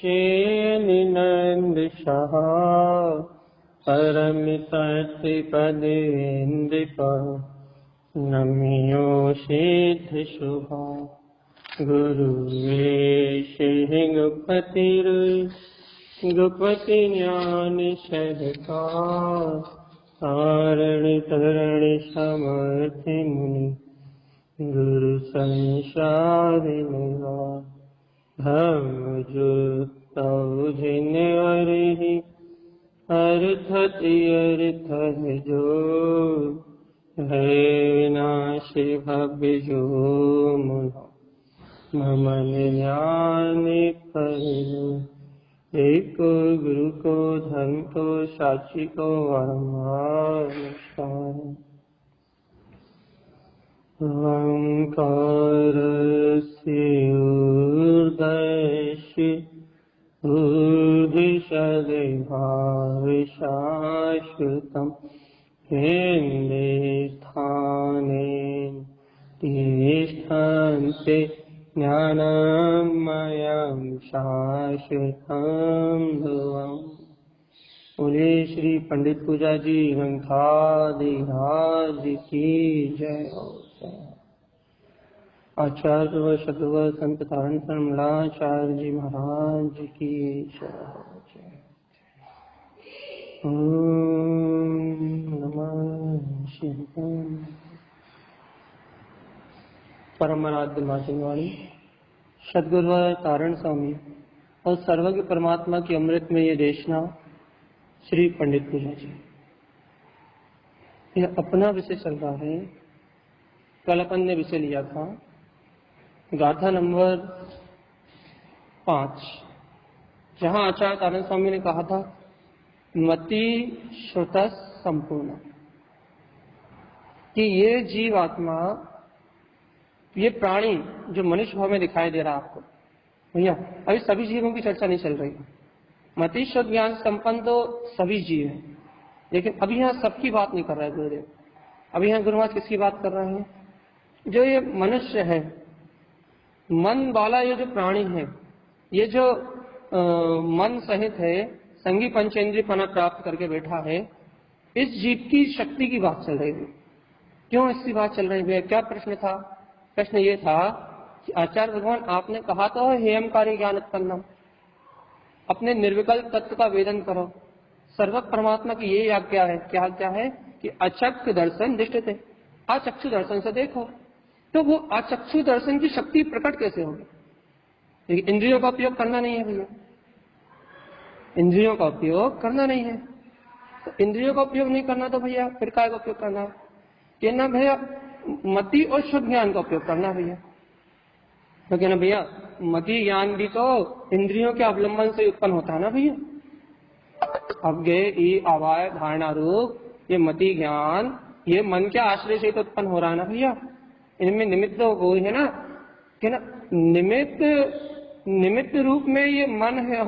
चेनिनंद सहा परम सत्य पदेन्द्र नमियो सिद्ध शुभा गुरु गुपति ज्ञान सरकार तारण तरण समर्थ मुनि गुरु संसार निवास धर्म जुक्त जिन अरि अर्थत अर्थ जो है विनाशी भव्य जो मुना ममन ज्ञान पर एक गुरु को धर्म को साक्षी को नमस्कार। ओंकारस्य ऊर्ध्वस्य ऊर्ध्वसदेवाय शाश्वतम् केन्द्रे स्थाने तिष्ठन्ते ज्ञानमयं शाश्वतं ध्रुवम्। बोले श्री पंडित पूजा जी ग्रंथादिराज की जय हो। आचार्य व सद्गुरु संत तारण सरमलाचार्य जी महाराज की जय हो। ओम नमः शिवाय। परम आराध्य माचिनवाणी सद्गुरु तारण स्वामी और सर्वज्ञ परमात्मा की अमृत में ये देशना श्री पंडित पूजा जी। यह अपना विषय चल रहा है। कल अपन ने विषय लिया था गाथा नंबर 5, जहां आचार्य तारण स्वामी ने कहा था मति श्रुत संपूर्ण, कि ये जीवात्मा, ये प्राणी जो मनुष्य भाव में दिखाई दे रहा है आपको, भैया अभी सभी जीवों की चर्चा नहीं चल रही है। मति शुद्ध ज्ञान संपन्न तो सभी जीव हैं, लेकिन अभी यहाँ सबकी बात नहीं कर रहा है गुरुदेव। अभी यहाँ गुरु महाराज किसकी बात कर रहे हैं? जो ये मनुष्य है, मन वाला ये जो प्राणी है, ये जो मन सहित है, संगी पंचेंद्रिय पना प्राप्त करके बैठा है, इस जीव की शक्ति की बात चल रही है। क्यों इसकी बात चल रही है? क्या प्रश्न था? प्रश्न ये था कि आचार्य भगवान आपने कहा तो हेयमकारी ज्ञान उत्पन्नम, अपने निर्विकल्प तत्व का वेदन करो। सर्वक परमात्मा की ये आज्ञा है। क्या आज्ञा है? कि अचक्षु दर्शन दृष्टते, अचक्षु दर्शन से देखो। तो वो अचक्षु दर्शन की शक्ति प्रकट कैसे होगी? लेकिन इंद्रियों का उपयोग करना नहीं है भैया, इंद्रियों का उपयोग करना नहीं है। तो इंद्रियों का उपयोग नहीं करना तो भैया फिर काय का उपयोग करना है? कहना भैया मति और शुद्ध ज्ञान का उपयोग करना भैया। तो कहना भैया मति ज्ञान भी तो इंद्रियों के अवलंबन से उत्पन्न होता है ना भैया। अज्ञे ई अवाय धारणा रूप ये मति ज्ञान, ये मन के आश्रय से तो उत्पन्न हो रहा है ना भैया। इनमें निमित्त तो वो है ना, कि ना निमित्त रूप में ये मन है,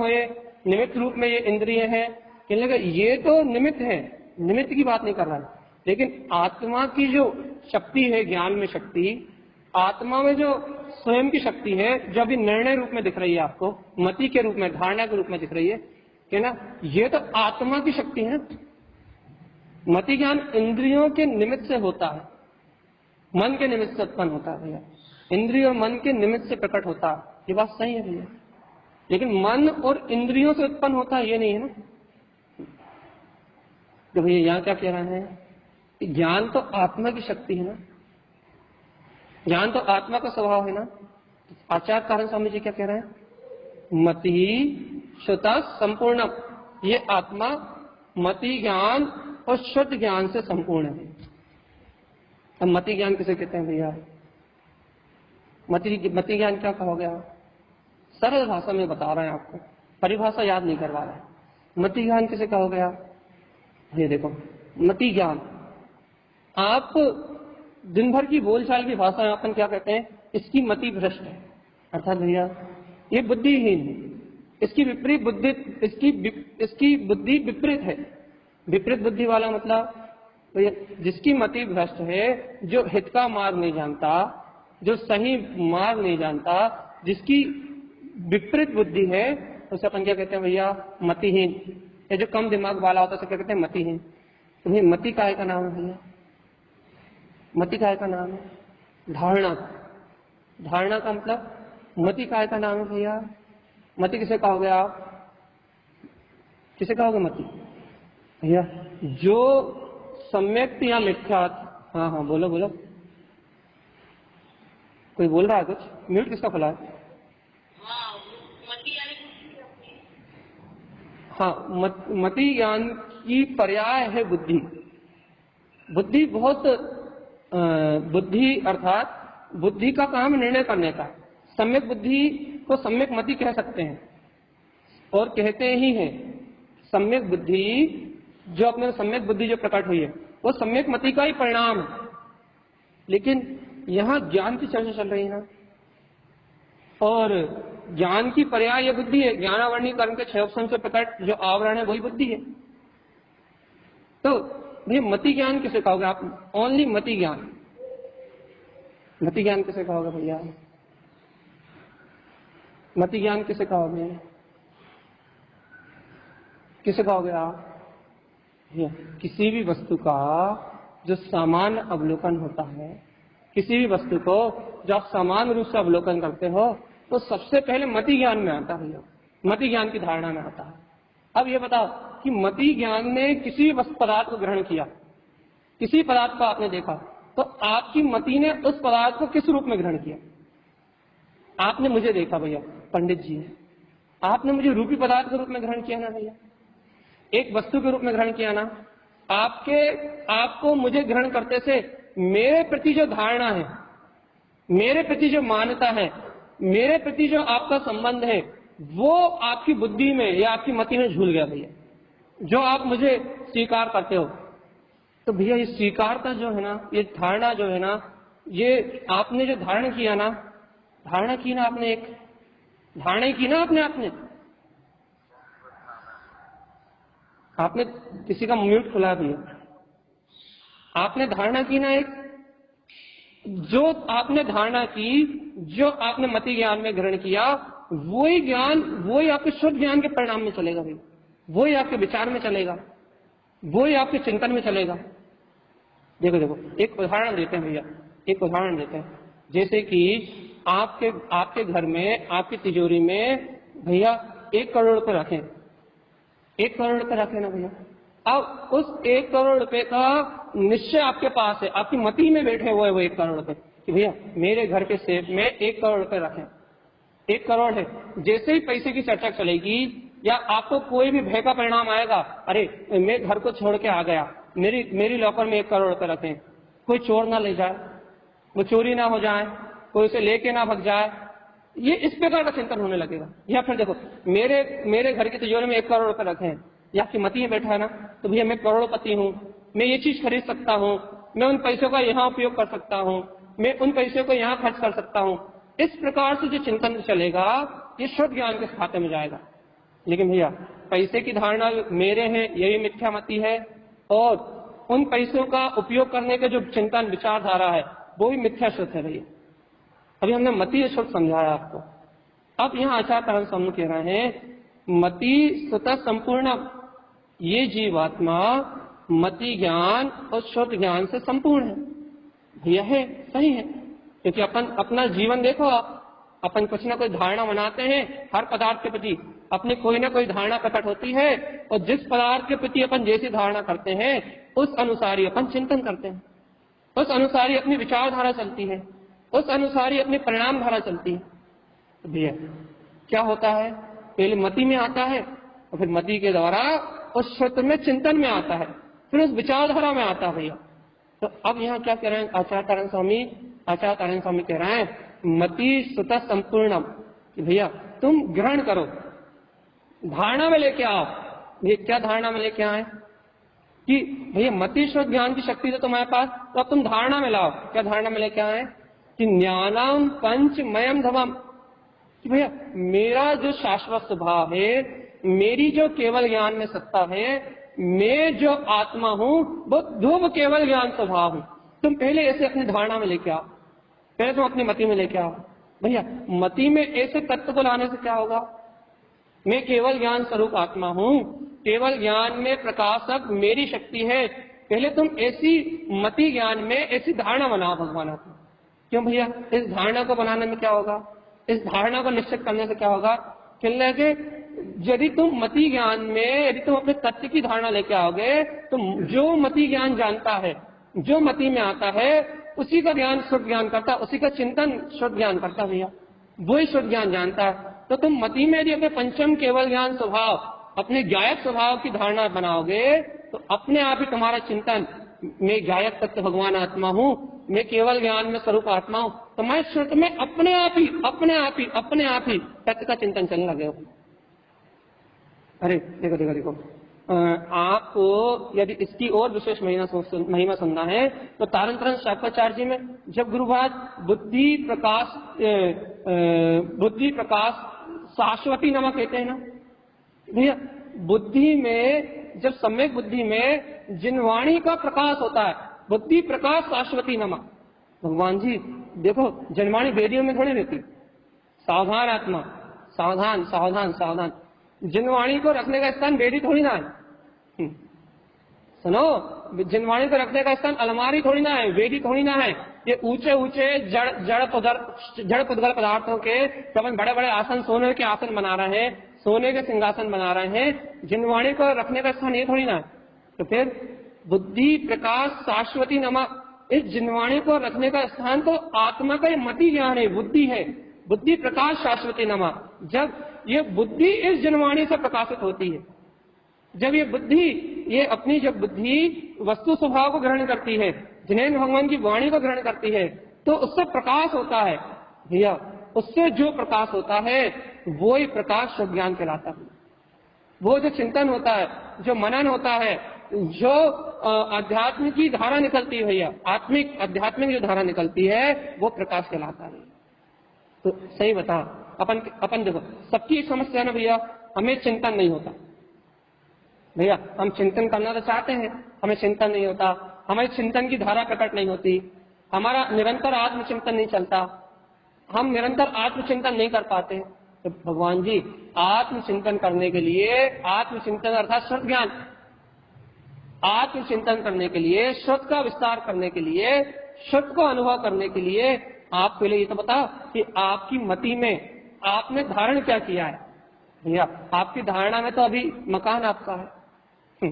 निमित्त रूप में ये इंद्रिय है। कहने लगा ये तो निमित्त है, निमित्त की बात नहीं कर रहा है। लेकिन आत्मा की जो शक्ति है, ज्ञान में शक्ति, आत्मा में जो स्वयं की शक्ति है, जो अभी निर्णय रूप में दिख रही है आपको, मति के रूप में, धारणा के रूप में दिख रही है, कि ना ये तो आत्मा की शक्ति है। मति ज्ञान इंद्रियों के निमित्त से होता है, मन के निमित्त से उत्पन्न होता है भैया। इंद्रिय और मन के निमित्त से प्रकट होता है, ये बात सही है भैया। लेकिन मन और इंद्रियों से उत्पन्न होता है ये नहीं है ना। तो भैया यहाँ क्या कह रहे हैं? ज्ञान तो आत्मा की शक्ति है ना, ज्ञान तो आत्मा का स्वभाव है ना। आचार्य तारण स्वामी जी क्या कह रहे हैं? मति शुद्ध संपूर्ण, ये आत्मा मति ज्ञान और शुद्ध ज्ञान से संपूर्ण है। अब मति ज्ञान किसे कहते हैं भैया? मति ज्ञान क्या कहोगे आप? सरल भाषा में बता रहे हैं आपको, परिभाषा याद नहीं करवा रहे हैं। मति ज्ञान किसे कहोगे आप? ये देखो मति ज्ञान, आप दिन भर की बोलचाल की भाषा में अपन क्या कहते हैं? इसकी मति भ्रष्ट है, अर्थात भैया ये बुद्धिहीन है, इसकी विपरीत बुद्धि, इसकी बुद्धि विपरीत है। विपरीत बुद्धि वाला मतलब जिसकी मति भ्रष्ट है, जो हित का मार्ग नहीं जानता, जो सही मार्ग नहीं जानता, जिसकी विपरीत बुद्धि है, उसे अपन क्या कहते हैं भैया, मतिहीन। ये जो कम दिमाग वाला होता है उसे क्या कहते हैं, मतिहीन। तो भैया मति काय का नाम है भैया, मति काय का नाम है, धारणा। धारणा का मतलब मति काय का नाम है भैया। मति किसे कहोगे आप, किसे कहोगे मति भैया, जो सम्यक या मिथ्यात्। हाँ हाँ बोलो बोलो, कोई बोल रहा है कुछ, म्यूट किसका खुला है। हाँ, मति ज्ञान की पर्याय है बुद्धि। बुद्धि बहुत बुद्धि अर्थात बुद्धि का काम निर्णय करने का। सम्यक बुद्धि को सम्यक मति कह सकते हैं और कहते ही हैं। सम्यक बुद्धि जो अपने सम्यक बुद्धि जो प्रकट हुई है वो सम्यक मति का ही परिणाम है। लेकिन यहाँ ज्ञान की चर्चा चल रही है ना, और ज्ञान की पर्याय ये बुद्धि है। ज्ञानावरणी कर्म के 6 ऑप्शन से प्रकट जो आवरण है वही बुद्धि है। तो ये मति ज्ञान किसे कहोगे आप, ओनली मति ज्ञान। मति ज्ञान किसे कहोगे भैया, मति ज्ञान किसे कहोगे, किसे कहोगे आप। किसी भी वस्तु का जो सामान्य अवलोकन होता है, किसी भी वस्तु को जब आप सामान्य रूप से अवलोकन करते हो तो सबसे पहले मति ज्ञान में आता है, मति ज्ञान की धारणा में आता है। अब ये बताओ कि मति ज्ञान ने किसी भी पदार्थ को ग्रहण किया, किसी पदार्थ को आपने देखा, तो आपकी मति ने उस पदार्थ को किस रूप में ग्रहण किया। आपने मुझे देखा भैया, पंडित जी ने, आपने मुझे रूपी पदार्थ के रूप में ग्रहण किया ना भैया, एक वस्तु के रूप में ग्रहण किया ना। आपको मुझे ग्रहण करते से मेरे प्रति जो धारणा है, मेरे प्रति जो मान्यता है, मेरे प्रति जो आपका संबंध है, वो आपकी बुद्धि में या आपकी मति में झूल गया भैया। जो आप मुझे स्वीकार करते हो, तो भैया ये स्वीकारता जो है ना, ये धारणा जो है ना, ये आपने जो धारण किया ना, धारणा की ना आपने, एक धारणा की ना आपने किसी का म्यूट खुला दिया, आपने धारणा की ना एक, जो आपने धारणा की, जो आपने मति ज्ञान में ग्रहण किया, वही ज्ञान, वही आपके शुद्ध ज्ञान के परिणाम में चलेगा भैया, वही आपके विचार में चलेगा, वही आपके चिंतन में चलेगा। देखो देखो एक उदाहरण देते हैं भैया, एक उदाहरण देते हैं। जैसे कि आपके घर में, आपकी तिजोरी में भैया 1 करोड़ रुपए रखें, 1 करोड़ रुपए रखें ना भैया। अब उस 1 करोड़ रुपए का निश्चय आपके पास है, आपकी मति में बैठे हुए वो 1 करोड़ रुपए कि भैया मेरे घर के सेफ में 1 करोड़ रुपए रखें, 1 करोड़ है। जैसे ही पैसे की चर्चा चलेगी या आपको कोई भी भय का परिणाम आएगा, अरे मैं घर को छोड़ के आ गया, मेरी लॉकर में 1 करोड़ रुपए रखें, कोई चोर ना ले जाए, वो चोरी ना हो जाए, कोई उसे लेके ना भग जाए, ये इस प्रकार का चिंतन होने लगेगा। या फिर देखो मेरे घर की तिजोरी में 1 करोड़ रुपए रखें, या आपकी मति में बैठा है ना, तो भैया मैं करोड़पति हूँ, मैं ये चीज खरीद सकता हूँ, मैं उन पैसों का यहाँ उपयोग कर सकता हूँ, मैं उन पैसों को यहाँ खर्च कर सकता हूँ। इस प्रकार से जो चिंतन चलेगा ये शुद्ध ज्ञान के खाते में जाएगा। लेकिन भैया पैसे की धारणा मेरे हैं, यही मिथ्या मति है, और उन पैसों का उपयोग करने का जो चिंतन विचारधारा है वो भी मिथ्या शुद्ध है भैया। अभी हमने मति शुद्ध समझाया आपको। अब यहाँ आचार्य स्वामी कह रहे हैं मति स्वतः संपूर्ण, ये जीवात्मा मति ज्ञान और शुद्ध ज्ञान से संपूर्ण है भैया, है सही है। क्योंकि अपन अपना जीवन देखो, अपन कुछ ना कोई धारणा बनाते हैं, हर पदार्थ के प्रति अपनी कोई ना कोई धारणा प्रकट होती है, और जिस पदार्थ के प्रति अपन जैसी धारणा करते हैं उस अनुसार ही अपन चिंतन करते हैं, उस अनुसार ही अपनी विचारधारा चलती है, उस अनुसार ही अपनी परिणाम धारा चलती है। तो भैया क्या होता है, पहले मति में आता है और फिर मति के द्वारा उस क्षेत्र में चिंतन में आता है, फिर उस विचारधारा में आता है भैया। तो अब यहाँ क्या कह रहे हैं आचार्य तारण स्वामी कह रहे हैं मति स्वतः संपूर्ण, कि भैया तुम ग्रहण करो, धारणा में लेके आओ। ये क्या धारणा में लेके आए कि भैया मति शुद्ध ज्ञान की शक्ति तो तुम्हारे पास, तो अब तुम धारणा में लाओ। क्या धारणा में लेके आए कि ज्ञानम पंचमयम धवम, कि भैया मेरा जो शाश्वत स्वभाव है, मेरी जो केवल ज्ञान में सत्ता है, मैं जो आत्मा हूँ वो ध्रुव केवल ज्ञान स्वभाव हूँ। तुम पहले ऐसे अपनी धारणा में लेके आओ, पहले तुम अपनी मति में लेके आओ। भैया मति में ऐसे तत्व को लाने से क्या होगा, मैं केवल ज्ञान स्वरूप आत्मा हूँ, केवल ज्ञान में प्रकाशक मेरी शक्ति है। पहले तुम ऐसी मति ज्ञान में ऐसी धारणा बनाओ भगवान आत्मा। क्यों भैया? इस धारणा को बनाने में क्या होगा, इस धारणा को निश्चित करने से क्या होगा? कहने लगे यदि तुम मति ज्ञान में, यदि तुम अपने तत्व की धारणा लेके आओगे तो जो मति ज्ञान जानता है, जो मति में आता है, उसी का ज्ञान शुद्ध ज्ञान करता, उसी का चिंतन शुद्ध ज्ञान करता भैया, वही शुद्ध ज्ञान जानता है। तो तुम मति में यदि अपने पंचम केवल ज्ञान स्वभाव, अपने गायक स्वभाव की धारणा बनाओगे तो अपने आप ही तुम्हारा चिंतन, मैं गायक तत्व भगवान आत्मा हूँ, मैं केवल ज्ञान में स्वरूप आत्मा हूँ, तो मैं शुद्ध में अपने आप ही तत्व का चिंतन चलने लगे हो। अरे देखो देखो देखो, आपको यदि इसकी और विशेष महिमा सुनना है तो तारतंत्र शाक्राचार्य जी में जब गुरु महाराज बुद्धि प्रकाश शाश्वती नमक कहते हैं ना भैया, बुद्धि में जब सम्यक बुद्धि में जिनवाणी का प्रकाश होता है, बुद्धि प्रकाश शाश्वती नमक। भगवान जी देखो, जनवाणी वेदियों में थोड़ी रहती, सावधान आत्मा, सावधान सावधान सावधान। जिनवाणी को रखने का स्थान वेदी थोड़ी ना है, सुनो, जिनवाणी को रखने का स्थान अलमारी थोड़ी ना है, वेदी थोड़ी ना है। ये ऊंचे ऊंचे जड़ पुद्गल पदार्थों के अपन बड़े बड़े आसन, सोने के आसन बना रहे हैं, सोने के सिंहासन बना रहे हैं, जिनवाणी को रखने का स्थान ये थोड़ी ना है। तो फिर बुद्धि प्रकाश शाश्वती नमक, इस जिनवाणी को रखने का स्थान तो आत्मा का मति ज्ञान है, बुद्धि है, बुद्धि प्रकाश शाश्वती नमक। जब ये बुद्धि इस जिनवाणी से प्रकाशित होती है, जब ये बुद्धि, ये अपनी जब बुद्धि वस्तु स्वभाव को ग्रहण करती है, जिन्हें भगवान की वाणी को ग्रहण करती है, तो उससे प्रकाश होता है भैया, उससे जो प्रकाश होता है वो ही प्रकाश शुद्ध ज्ञान कहलाता है। वो जो चिंतन होता है, जो मनन होता है, जो अध्यात्म की धारा निकलती है भैया, आध्यात्मिक जो धारा निकलती है वो प्रकाश कहलाता है। तो सही बता, अपन देखो, सबकी एक समस्या है ना भैया, हमें चिंतन नहीं होता भैया, हम चिंतन करना तो चाहते हैं, हमें चिंतन नहीं होता, हमारी चिंतन की धारा प्रकट नहीं होती, हमारा निरंतर आत्मचिंतन नहीं चलता, हम निरंतर आत्मचिंतन नहीं कर पाते। तो भगवान जी आत्मचिंतन करने के लिए, आत्मचिंतन अर्थात शुद्ध ज्ञान, आत्मचिंतन करने के लिए, शुद्ध का विस्तार करने के लिए, शुद्ध को अनुभव करने के लिए आप पहले ये तो बताओ कि आपकी मति में आपने धारण क्या किया है भैया। आपकी धारणा में तो अभी मकान आपका है,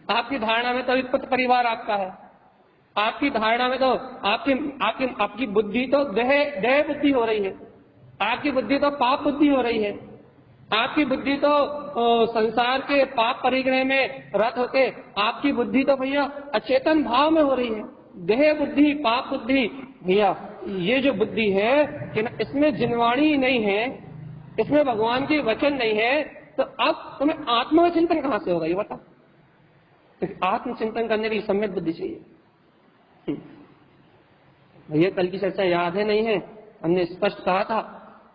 आपकी धारणा में तो अभी पुत्र परिवार आपका है, आपकी धारणा में तो आपकी बुद्धि तो देह बुद्धि हो रही है, आपकी बुद्धि तो पाप बुद्धि हो रही है, आपकी बुद्धि तो संसार के पाप परिग्रह में रत होके आपकी बुद्धि तो भैया अचेतन भाव में हो रही है। देह बुद्धि, पाप बुद्धि भैया, ये जो बुद्धि है कि ना, इसमें जिनवाणी नहीं है, इसमें भगवान की वचन नहीं है, तो अब तुम्हें आत्मचिंतन कहाँ से होगा ये बता। तो आत्मचिंतन करने के लिए सम्यक बुद्धि चाहिए भैया। कल की चर्चा याद है नहीं है, हमने स्पष्ट कहा था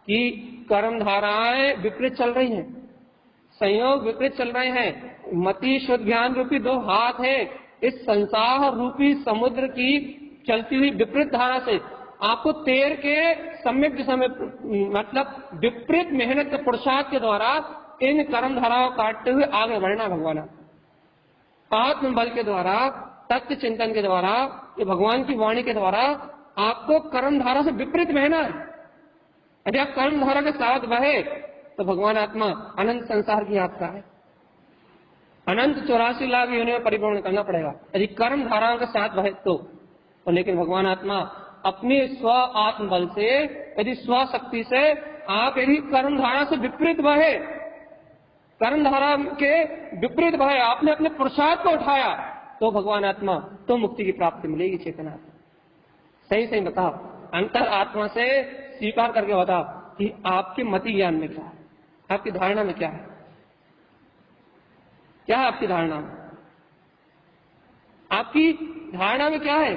कि कर्म धाराएं विपरीत चल रही हैं, संयोग विपरीत चल रहे हैं, मति शुद्ध ज्ञान रूपी दो हाथ हैं, इस संसार रूपी समुद्र की चलती हुई विपरीत धारा से आपको तैर के सम्यक दिशा में, मतलब विपरीत मेहनत के पुरुषार्थ के द्वारा इन कर्म धाराओं काटते हुए आगे बढ़ना भगवान। आत्म बल के द्वारा, तत्व चिंतन के द्वारा, ये भगवान की वाणी के द्वारा आपको कर्म धारा से विपरीत बहना है। यदि आप कर्म धारा के साथ बहे तो भगवान आत्मा अनंत संसार की यात्रा है, अनंत 84 लाख योनि में परिभ्रमण करना पड़ेगा यदि कर्म धाराओं के साथ बहे तो। लेकिन भगवान आत्मा अपने स्व आत्म बल से, यदि स्व शक्ति से आप यदि कर्म धारा से विपरीत बहे, कर्म धारा के विपरीत बहे, आपने अपने पुरुषार्थ को उठाया, तो भगवान आत्मा तो मुक्ति की प्राप्ति मिलेगी। चेतना सही सही बताओ, अंतर आत्मा से स्वीकार करके बताओ कि आपके मति ज्ञान में क्या है, आपकी धारणा में क्या है, क्या है आपकी धारणा में, आपकी धारणा में क्या है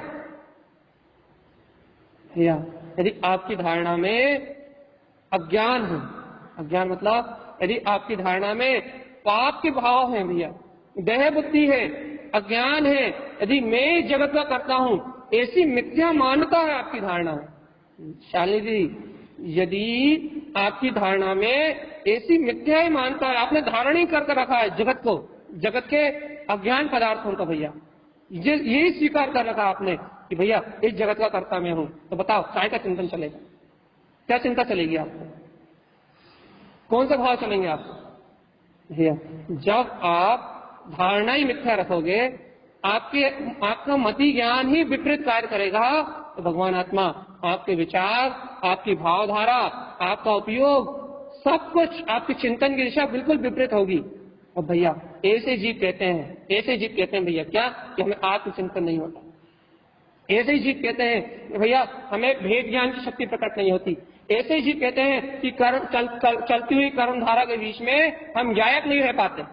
भैया। यदि आपकी धारणा में अज्ञान है, अज्ञान मतलब यदि आपकी धारणा में पाप के भाव हैं भैया, देह बुद्धि है, अज्ञान है, यदि मैं जगत का करता हूं, ऐसी मिथ्या मान्यता है आपकी धारणा में। शालिनी जी, यदि आपकी धारणा में ऐसी मिथ्या ही मानता है, आपने धारण ही करके रखा है जगत को, जगत के अज्ञान पदार्थों का भैया, यही स्वीकार कर रखा आपने कि भैया इस जगत का कर्ता मैं हूं। तो बताओ काय का चिंतन चलेगा, क्या चिंता चलेगी आपको, कौन सा भाव चलेंगे आपको भैया? जब आप धारणा ही मिथ्या रखोगे, आपका मति ज्ञान ही विपरीत कार्य करेगा, तो भगवान आत्मा आपके विचार, आपकी भावधारा, आपका उपयोग, सब कुछ आपके चिंतन की दिशा बिल्कुल विपरीत होगी। और भैया ऐसे जीव कहते हैं भैया क्या कि हमें आत्मचिंतन नहीं होता, ऐसे ही जीव कहते हैं भैया हमें भेद ज्ञान की शक्ति प्रकट नहीं होती, ऐसे ही जीव कहते हैं कि चलती हुई कर्मधारा के बीच में हम गायक नहीं रह पाते,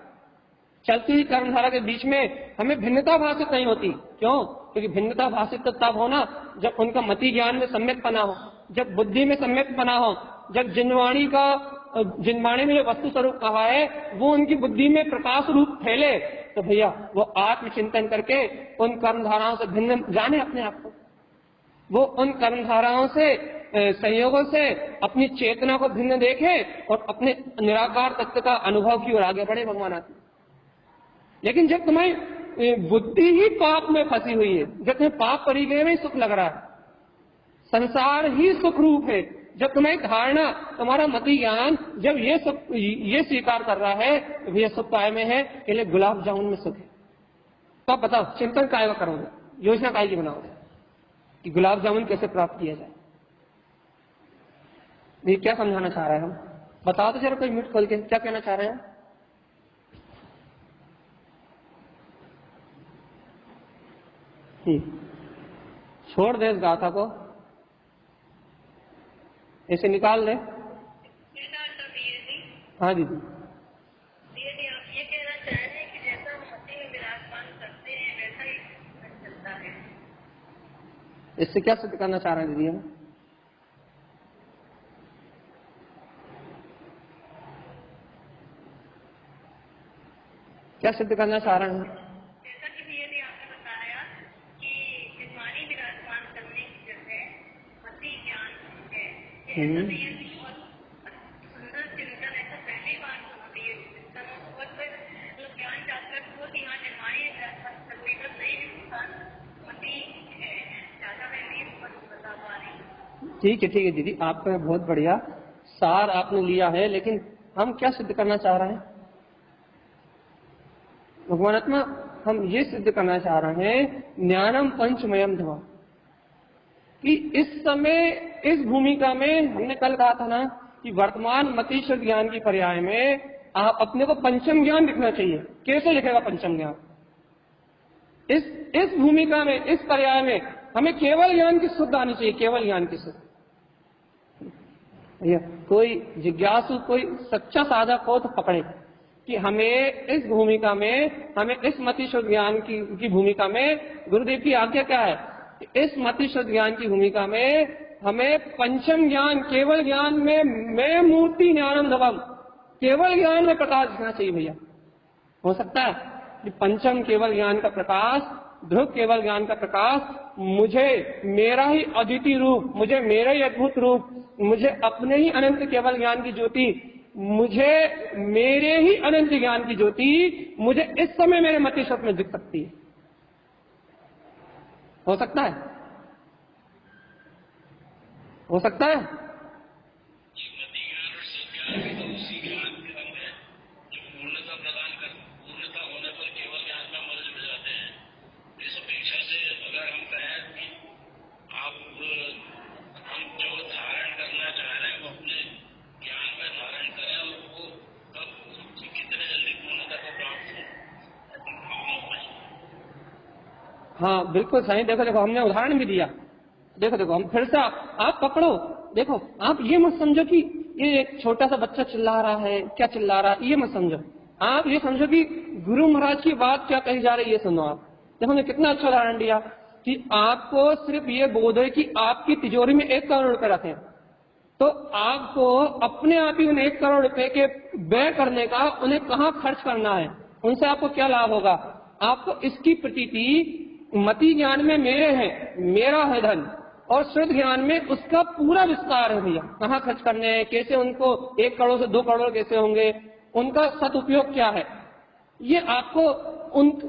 चलती हुई कर्मधारा के बीच में हमें भिन्नता भाषित नहीं होती। क्यों? क्योंकि भिन्नता भाषित तो तब होना जब उनका मति ज्ञान में सम्यक पना हो, जब बुद्धि में सम्यक पना हो, जब जिनवाणी में जो वस्तु स्वरूप कहा है वो उनकी बुद्धि में प्रकाश रूप फैले, तो भैया वो आत्मचिंतन करके उन कर्मधाराओं से भिन्न जाने अपने आप को, वो उन कर्मधाराओं से संयोगों से अपनी चेतना को भिन्न देखे और अपने निराकार तत्व का अनुभव की ओर आगे बढ़े भगवान आत्मा। लेकिन जब तुम्हारी बुद्धि ही पाप में फंसी हुई है, जब तुम्हें पाप परिग्रह में सुख लग रहा है, संसार ही सुख रूप है, जब तुम्हारी धारणा, तुम्हारा मति ज्ञान जब ये स्वीकार कर रहा है तो भैया सुख काय में है, पहले गुलाब जामुन में सुख है। तो आप बताओ चिंतन काय का करोगे, योजना काय की बनाओगे कि गुलाब जामुन कैसे प्राप्त किया जाए? ये क्या समझाना चाह रहे हैं हम? बताओ तो जरा कोई म्यूट खोल के, क्या कहना चाह रहे हैं? छोड़ दे इस गाथा को, ऐसे निकाल दे। हाँ दीदी, आप ये कहना चाह रहे हैं कि जैसा हम मति में विराजमान करते हैं वैसा ही चलता है। इससे क्या सिद्ध करना चाह रहे हैं दीदी हम? क्या सिद्ध करना चाह रहे हैं? जैसा कि भैया ने आपने बताया कि जिनवाणी विराजमान करने की जगह मति ज्ञान है, ये बहुत सुंदर चिंतन ऐसा पहली बार सुना भैया चिंतन, और फिर ज्ञान जागृत हो कि हाँ जिनवाणी विराजमान करने का सही विस्तार मति है, ज्यादा मैं नहीं बता पा रही। ठीक है दीदी, आपका बहुत बढ़िया सार आपने लिया है, लेकिन हम क्या सिद्ध करना चाह रहे हैं भगवान आत्मा? हम ये सिद्ध करना चाह रहे हैं ज्ञानम पंचमयम धर्म, कि इस समय इस भूमिका में हमने कल कहा था ना कि वर्तमान मतिष्ठ ज्ञान की पर्याय में आप अपने को पंचम ज्ञान लिखना चाहिए। कैसे लिखेगा पंचम ज्ञान? इस भूमिका में, इस पर्याय में हमें केवल ज्ञान की शुद्ध आनी चाहिए, केवल ज्ञान की शुद्ध। भैया कोई जिज्ञासु, कोई सच्चा साधक हो तो पकड़े कि हमें इस भूमिका में, हमें इस मतिष्ठ ज्ञान की भूमिका में गुरुदेव की आज्ञा क्या है कि इस मतिष्ठ ज्ञान की भूमिका में हमें पंचम ज्ञान, केवल ज्ञान में मैं मूर्ति ज्ञानम धवम, केवल ज्ञान में प्रकाश दिखना चाहिए। भैया हो सकता है कि पंचम केवल ज्ञान का प्रकाश, ध्रुव केवल ज्ञान का प्रकाश मुझे मेरा ही अद्वितीय रूप, मुझे मेरा ही अद्भुत रूप, मुझे अपने ही अनंत केवल ज्ञान की ज्योति, मुझे मेरे ही अनंत ज्ञान की ज्योति मुझे इस समय मेरे मतिष्ठ में दिख सकती है। हो सकता है? हो सकता है? हाँ बिल्कुल सही। देखो हमने उदाहरण भी दिया। देखो हम फिर से आप पकड़ो। देखो आप ये मत समझो कि ये एक छोटा सा बच्चा चिल्ला रहा है, क्या चिल्ला रहा है, ये मत समझो। आप ये समझो कि गुरु महाराज की बात क्या कही जा रही है, ये सुनो आप। देखो हमने कितना अच्छा उदाहरण दिया कि आपको सिर्फ ये बोध है कि आपकी तिजोरी में 1 करोड़ रुपए रखें, तो आपको अपने आप ही उन 1 करोड़ रुपए के व्यय करने का, उन्हें कहाँ खर्च करना है, उनसे आपको क्या लाभ होगा। आपको इसकी प्रतीति मति ज्ञान में मेरे हैं, मेरा है धन, और शुद्ध ज्ञान में उसका पूरा विस्तार है भैया। कहाँ खर्च करने हैं, कैसे उनको 1 करोड़ से 2 करोड़ कैसे होंगे, उनका सदुपयोग क्या है, ये आपको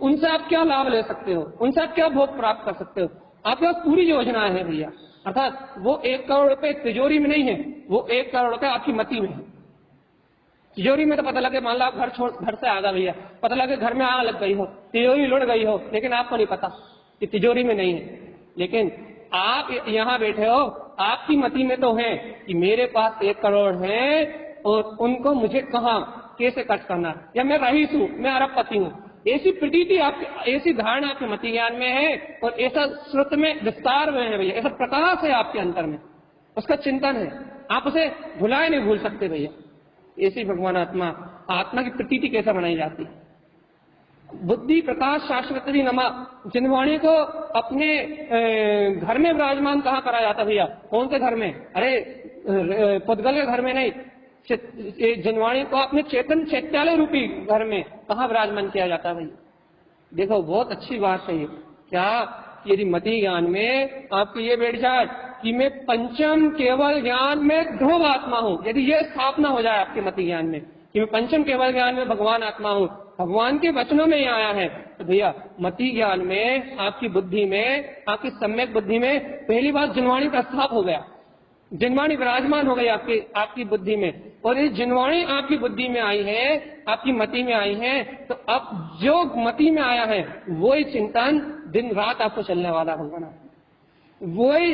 उनसे आप क्या लाभ ले सकते हो, उनसे आप क्या भोग प्राप्त कर सकते हो, आपके पास पूरी योजना है भैया। अर्थात वो 1 करोड़ रुपए तिजोरी में नहीं है, वो 1 करोड़ रुपए आपकी मति में है। तिजोरी में तो पता लगे, मान लो आप घर से आ गए भैया, पता लगे घर में आग लग गई हो, तिजोरी लुढ़ गई हो, लेकिन आपको नहीं पता कि तिजोरी में नहीं है। लेकिन आप यहाँ बैठे हो, आपकी मति में तो है कि मेरे पास 1 करोड़ है और उनको मुझे कहाँ कैसे खर्च करना, या मैं रईस हूँ, मैं अरबपति हूँ, ऐसी प्रतीति आपकी, ऐसी धारणा आपके मति ज्ञान में है और ऐसा श्रुत में विस्तार में है भैया, ऐसा प्रकाश है आपके अंतर में, उसका चिंतन है, आप उसे भुलाए नहीं भूल सकते भैया। ऐसी भगवान आत्मा की प्रतीति कैसे बनाई जाती है। बुद्धि प्रकाश शाश्वती नमा, जिनवाणी को अपने घर में विराजमान कहाँ करा जाता भैया, कौन से घर में, अरे पुद्गल के घर में नहीं, जिनवाणी को अपने चेतन चैत्यालय रूपी घर में कहाँ विराजमान किया जाता है भैया। देखो बहुत अच्छी बात है ये, क्या यदि मति ज्ञान में आपको ये बैठ जाए कि मैं पंचम केवल ज्ञान में ध्रुव आत्मा हूँ, यदि ये स्थापना हो जाए आपके मति ज्ञान में कि मैं पंचम केवल ज्ञान में भगवान आत्मा हूँ, भगवान के वचनों में ही आया है, तो भैया मति ज्ञान में आपकी बुद्धि में, आपकी सम्यक बुद्धि में पहली बार जिनवाणी प्रस्थाप हो गया, जिनवाणी विराजमान हो गई आपकी बुद्धि में, और ये जिनवाणी आपकी बुद्धि में आई है, आपकी मति में आई है, तो अब जो मति में आया है वही चिंतन दिन रात आपको चलने वाला है भगवान, वही,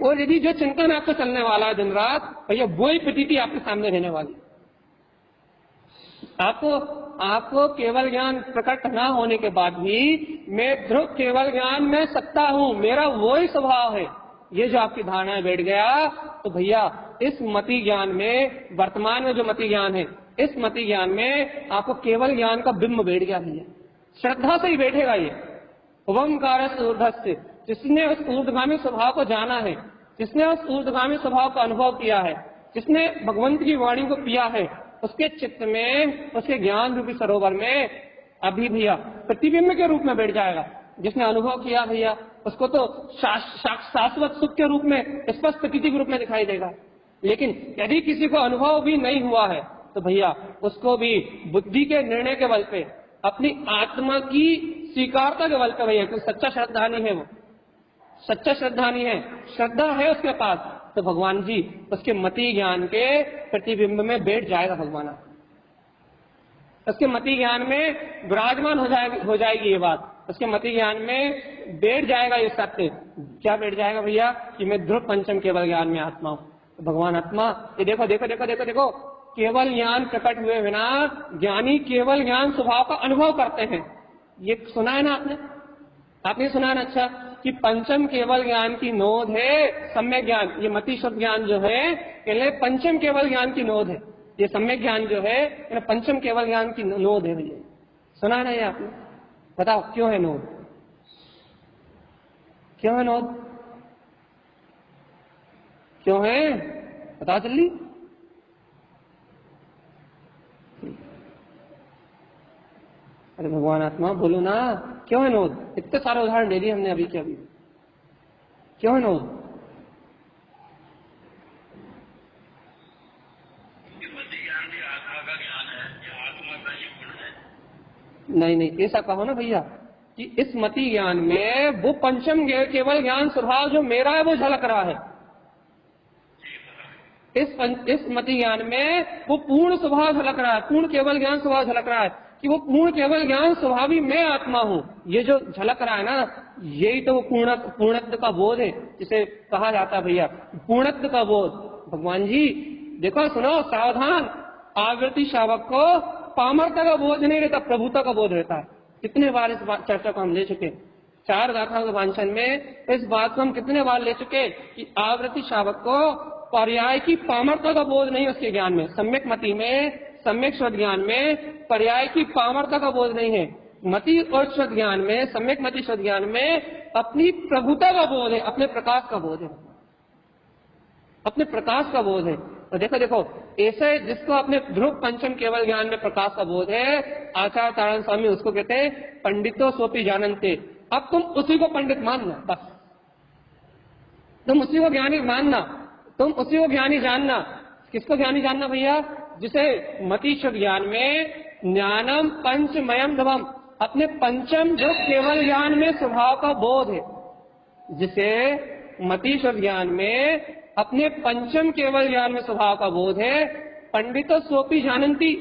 और यदि जो चिंतन आपको चलने वाला है दिन रात भैया, वही प्रतीति आपके सामने रहने वाली। आपको केवल ज्ञान प्रकट ना होने के बाद भी मैं ध्रुव केवल ज्ञान में सत्ता हूँ, मेरा वही स्वभाव है, ये जो आपकी धारणा में बैठ गया, तो भैया इस मति ज्ञान में, वर्तमान में जो मति ज्ञान है, इस मति ज्ञान में आपको केवल ज्ञान का बिंब बैठ गया भैया, श्रद्धा से ही बैठेगा ये। ओमकार ऊर्ध्वस्य, जिसने उस ऊर्ध्वगामी स्वभाव को जाना है, जिसने उस ऊर्ध्वगामी स्वभाव का अनुभव किया है, जिसने भगवंत की वाणी को पिया है, उसके चित्त में, उसके ज्ञान रूपी सरोवर में अभी भैया प्रतिबिंब के रूप में बैठ जाएगा। जिसने अनुभव किया भैया उसको तो शाश्वत सुख के रूप में, स्पष्ट प्रतीति के रूप में दिखाई देगा। लेकिन यदि किसी को अनुभव भी नहीं हुआ है तो भैया उसको भी बुद्धि के निर्णय के बल पे, अपनी आत्मा की स्वीकारता के बल पे भैया, कोई सच्चा श्रद्धानी है, वो सच्चा श्रद्धानी है, श्रद्धा है उसके पास, तो भगवान जी उसके मति ज्ञान के प्रतिबिंब में बैठ जाएगा भगवान, उसके मति ज्ञान में विराजमान हो जाएगी ये बात, उसके मति ज्ञान में बैठ जाएगा ये सत्य। क्या बैठ जाएगा भैया कि मैं ध्रुव पंचम केवल ज्ञान में आत्मा हूँ। तो भगवान आत्मा, ये देखो देखो देखो देखो देखो, केवल ज्ञान प्रकट हुए बिना ज्ञानी केवल ज्ञान स्वभाव का अनुभव करते हैं। ये सुना है ना आपने सुना है ना, अच्छा, कि पंचम केवल ज्ञान की नोद है सम्यक ज्ञान। ये मति शुद्ध ज्ञान जो है पहले पंचम केवल ज्ञान की नोद है, ये सम्यक ज्ञान जो है पंचम केवल ज्ञान की नोद है भैया। सुना है ना ये आपने? बताओ क्यों है नोद, क्यों है नोद, क्यों है, बताओ जल्दी। अरे भगवान आत्मा बोलो ना, क्यों है नोद? इतने सारे उदाहरण दे दिए हमने अभी के अभी, क्यों है नोद? नहीं नहीं, ऐसा कहो ना भैया कि इस मति ज्ञान में वो पंचम केवल ज्ञान स्वभाव जो मेरा है वो झलक रहा है। इस मति ज्ञान में वो पूर्ण स्वभाव झलक रहा है, पूर्ण केवल ज्ञान स्वभाव झलक रहा है कि वो पूर्ण केवल ज्ञान स्वभावी मैं आत्मा हूँ। ये जो झलक रहा है ना, यही तो वो पूर्णत्व का बोध है, जिसे कहा जाता है भैया पूर्णत्व का बोध। भगवान जी देखो, सुनो, सावधान, आवृत्ति शावक को पामरता का बोध नहीं रहता, प्रभुता का बोध रहता है। कितने बार इस चर्चा को हम ले चुके, 4 गाथाओं के वांछन में इस बात को हम कितने बार ले चुके कि आवृत्ति शावक को पर्याय की पामरता का बोध नहीं, उसके ज्ञान में, सम्यक मति में, सम्यक शुद्ध ज्ञान में पर्याय की पामरता का बोध नहीं है। मति और शुद्ध ज्ञान में, सम्यक मति शुद्ध ज्ञान में अपनी प्रभुता का बोध है, अपने प्रकाश का बोध है, अपने प्रकाश का बोध है। तो देखो देखो, ऐसे जिसको अपने ध्रुव पंचम केवल ज्ञान में प्रकाश का बोध है, आचार्य तारण स्वामी उसको कहते हैं पंडितो सोपी जानन्ते। अब तुम उसी को पंडित मान लो, तुम उसी को ज्ञानी मानना, तुम उसी को ज्ञानी जानना। किसको ज्ञानी जानना भैया? जिसे मतीश्वर ज्ञान में ज्ञानम पंचमयम ध्रुवम, अपने पंचम जो केवल ज्ञान में स्वभाव का बोध है, जिसे मतीश्वर ज्ञान में अपने पंचम केवल ज्ञान में स्वभाव का बोध है, पंडित सोपी जानंती,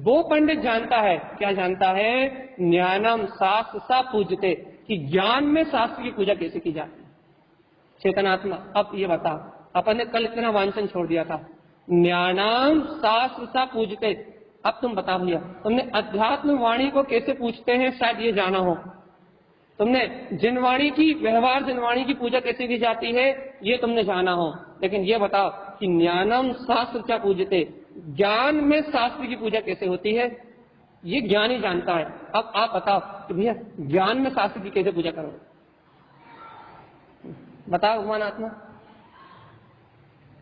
वो पंडित जानता है। क्या जानता है? ज्ञानम शास्त्र सा पूजते, कि ज्ञान में शास्त्र की पूजा कैसे की जाती है। चेतनात्मा, अब ये बता, अपन ने कल इतना वांछन छोड़ दिया था, ज्ञानम शास्त्र सा पूजते। अब तुम बता भैया, तुमने अध्यात्म वाणी को कैसे पूछते हैं शायद ये जाना हो, तुमने जिनवाणी की, व्यवहार जिनवाणी की पूजा कैसे की जाती है ये तुमने जाना हो, लेकिन ये बताओ कि ज्ञानम शास्त्र क्या पूजते, ज्ञान में शास्त्र की पूजा कैसे होती है, ये ज्ञान ही जानता है। अब आप बताओ कि भैया ज्ञान में शास्त्र की कैसे पूजा करोगे, बताओ भगवान आत्मा।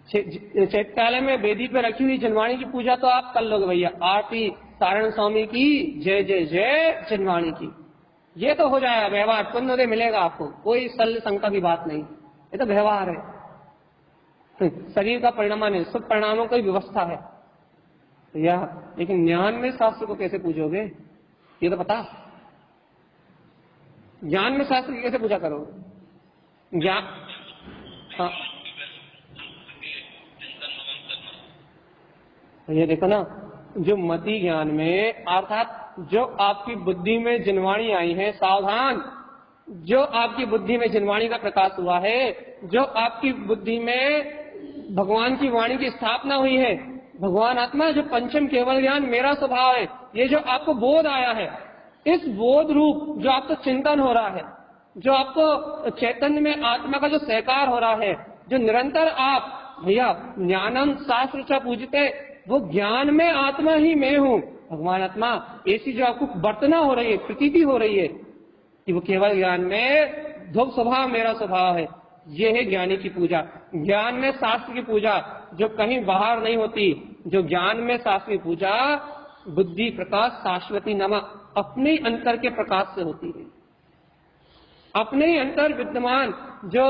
चैत्यालय में वेदी पे रखी हुई जिनवाणी की पूजा तो आप कर लोगे भैया, आरती सारण स्वामी की जय जय जय जिनवाणी की, ये तो हो जाएगा व्यवहार, पुण्य मिलेगा आपको, कोई शल्य शंका की बात नहीं, ये तो व्यवहार है, शरीर का परिणाम नहीं, सब परिणामों की व्यवस्था है भैया। लेकिन ज्ञान में शास्त्र को कैसे पूजोगे ये तो बता, ज्ञान में शास्त्र की कैसे पूजा करोगे? ज्ञान, हाँ ये देखो ना, जो मति ज्ञान में अर्थात जो आपकी बुद्धि में जिनवाणी आई है, सावधान, जो आपकी बुद्धि में जिनवाणी का प्रकाश हुआ है, जो आपकी बुद्धि में भगवान की वाणी की स्थापना हुई है, भगवान आत्मा जो पंचम केवल ज्ञान मेरा स्वभाव है, ये जो आपको बोध आया है, इस बोध रूप जो आपको चिंतन हो रहा है, जो आपको चैतन्य में आत्मा का जो सहकार हो रहा है, जो निरंतर आप भैया ज्ञानम शास्त्र च पूजते, वो ज्ञान में आत्मा ही मैं हूँ, भगवान आत्मा ऐसी जो आपको वर्तना हो रही है, प्रतीति हो रही है कि वो केवल ज्ञान में ध्रुव स्वभाव मेरा स्वभाव है, ये है ज्ञानी की पूजा। ज्ञान में शास्त्र की पूजा जो कहीं बाहर नहीं होती, जो ज्ञान में शास्त्र की पूजा बुद्धि प्रकाश शाश्वती नमक अपने अंतर के प्रकाश से होती है, अपने ही अंतर विद्यमान जो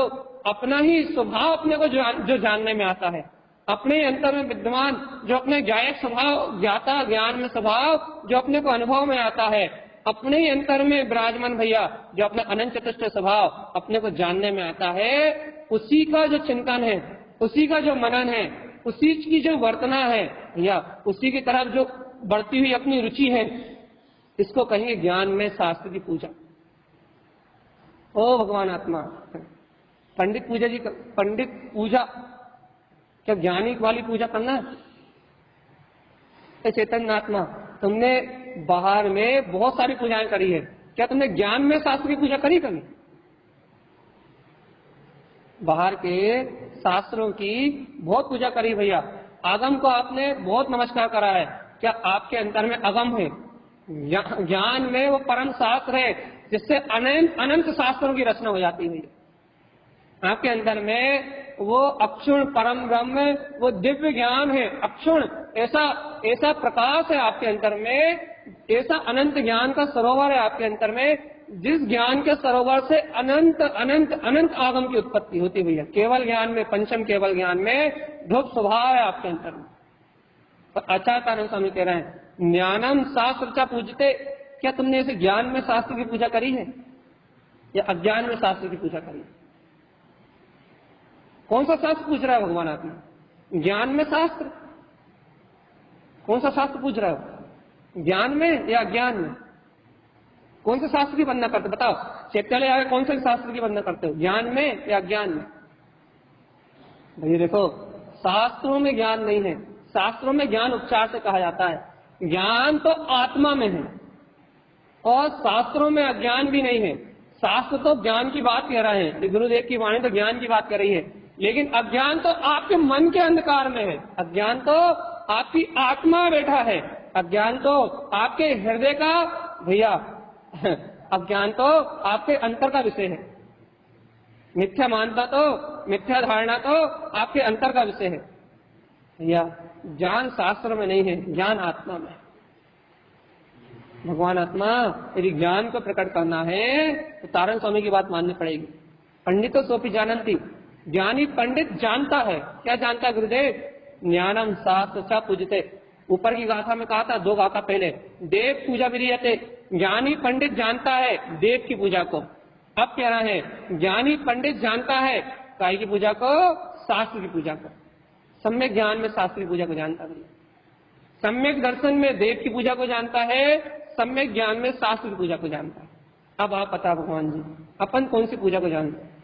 अपना ही स्वभाव अपने को जो जानने में आता है, अपने अंतर में विद्यमान जो अपने ज्ञायक स्वभाव, ज्ञाता ज्ञान में स्वभाव जो अपने को अनुभव में आता है, अपने ही अंतर में विराजमान भैया जो अपना अनंत चतुष्ट स्वभाव अपने को जानने में आता है, उसी का जो चिंतन है, उसी का जो मनन है, उसी की जो वर्तना है भैया, उसी की तरफ जो बढ़ती हुई अपनी रुचि है, इसको कहेंगे ज्ञान में शास्त्र की पूजा। ओ भगवान आत्मा, पंडित पूजा जी, पंडित पूजा क्या ज्ञानी वाली पूजा करना है? चैतन्य आत्मा, तुमने बाहर में बहुत सारी पूजाएं करी है, क्या तुमने ज्ञान में शास्त्र की पूजा करी कभी? बाहर के शास्त्रों की बहुत पूजा करी भैया, आगम को आपने बहुत नमस्कार करा है, क्या आपके अंतर में अगम है? ज्ञान में वो परम शास्त्र है जिससे अनंत अनंत शास्त्रों की रचना हो जाती है। आपके अंदर में वो अक्षुण परम ब्रह्म, वो दिव्य ज्ञान है, अक्षुण ऐसा ऐसा प्रकाश है आपके अंतर में, ऐसा अनंत ज्ञान का सरोवर है आपके अंतर में, जिस ज्ञान के सरोवर से अनंत अनंत अनंत आगम की उत्पत्ति होती हुई है। केवल ज्ञान में, पंचम केवल ज्ञान में ध्रुव स्वभाव है आपके अंतर में। तो आचार्य स्वामी कह रहे हैं ज्ञानम शास्त्र चा पूजते, क्या तुमने ऐसे ज्ञान में शास्त्र की पूजा करी है या अज्ञान में शास्त्र की पूजा करी है? कौन सा शास्त्र पूछ रहा है भगवान आत्मा? ज्ञान में शास्त्र? कौन सा शास्त्र पूछ रहा है, ज्ञान में या अज्ञान में? कौन से शास्त्र की वंदना करते बताओ? चैत्यालय आगे कौन से शास्त्र की वंदना करते हो, ज्ञान में या अज्ञान में? भैया देखो, शास्त्रों में ज्ञान नहीं है, शास्त्रों में ज्ञान उपचार से कहा जाता है, ज्ञान तो आत्मा में है और शास्त्रों में अज्ञान भी नहीं है। शास्त्र तो ज्ञान की बात कह रहे हैं, गुरुदेव की वाणी तो ज्ञान की बात कर रही है, लेकिन अज्ञान तो आपके मन के अंधकार में है, अज्ञान तो आपकी आत्मा बैठा है, अज्ञान तो आपके हृदय का भैया, अज्ञान तो आपके अंतर का विषय है। मिथ्या मानता तो, मिथ्या धारणा तो आपके अंतर का विषय है भैया। ज्ञान शास्त्र में नहीं है, ज्ञान आत्मा में। भगवान आत्मा यदि ज्ञान को प्रकट करना है तो तारण स्वामी की बात माननी पड़ेगी। पंडितों सोपी जानंती, ज्ञानी पंडित जानता है, क्या जानता है गुरुदेव? ज्ञानम शास्त्र च पूजते। ऊपर की गाथा में कहा था, 2 गाथा पहले, देव पूजा विधीयते, ज्ञानी पंडित जानता है देव की पूजा को। अब कह रहा है ज्ञानी पंडित जानता है काय की पूजा को? शास्त्र की पूजा को। सम्यक ज्ञान में शास्त्र की पूजा को जानता है, सम्यक दर्शन में देव की पूजा को जानता है, सम्यक ज्ञान में शास्त्र की पूजा को जानता है। अब आप बता भगवान जी, अपन कौन सी पूजा को जानते हैं?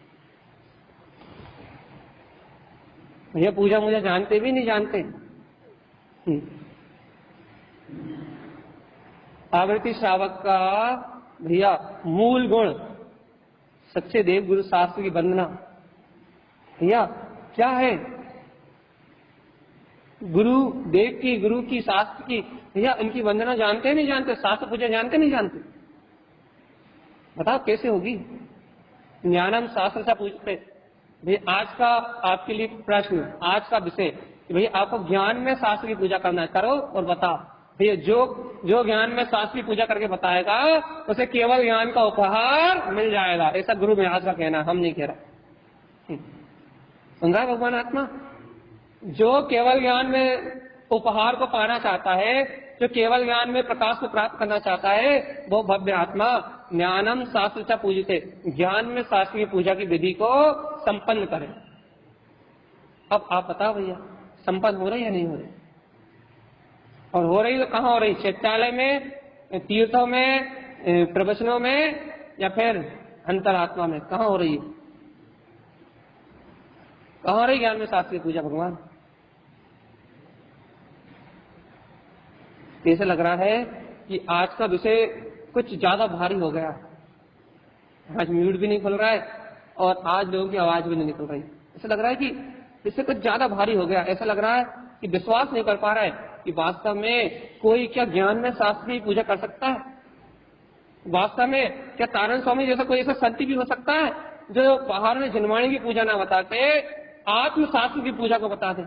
भैया पूजा मुझे जानते भी नहीं जानते। आवृत्ति श्रावक का भैया मूल गुण सच्चे देव गुरु शास्त्र की वंदना। भैया क्या है? गुरु देव की, गुरु की, शास्त्र की, भैया इनकी वंदना जानते नहीं जानते? शास्त्र पूजा जानते नहीं जानते? बताओ कैसे होगी? ज्ञानम शास्त्र से पूछते। भैया आज का आपके लिए प्रश्न, आज का विषय, भैया आपको ज्ञान में शास्त्र की पूजा करना है, करो और बताओ। भैया जो ज्ञान में शास्त्र की पूजा करके बताएगा उसे केवल ज्ञान का उपहार मिल जाएगा, ऐसा गुरु महाराज का कहना, हम नहीं कह रहा। सुन रहा भगवान आत्मा? जो केवल ज्ञान में उपहार को पाना चाहता है, जो केवल ज्ञान में प्रकाश को प्राप्त करना चाहता है, वो भव्य आत्मा ज्ञानम शास्त्र च पूजिते, ज्ञान में शास्त्र की पूजा की विधि को संपन्न करे। अब आप बताओ भैया, संपन्न हो रही या नहीं हो रही? और हो रही तो कहाँ हो रही? चैत्यालय में, तीर्थों में, प्रवचनों में, या फिर अंतरात्मा में? कहाँ हो रही है? कहाँ हो रही ज्ञान में शास्त्र की पूजा भगवान? ऐसे लग रहा है कि आज का विषय कुछ ज्यादा भारी हो गया। आज म्यूट भी नहीं खुल रहा है और आज लोगों की आवाज भी नहीं निकल रही। ऐसा लग रहा है कि इससे कुछ ज्यादा भारी हो गया। ऐसा लग रहा है कि विश्वास नहीं कर पा रहा है कि वास्तव में कोई क्या ज्ञान में शास्त्र की पूजा कर सकता है? वास्तव में क्या तारण स्वामी जैसा कोई ऐसा संत भी हो सकता है जो बाहर में जिनवाणी की पूजा ना बताते आत्म शास्त्र की पूजा को बता दे,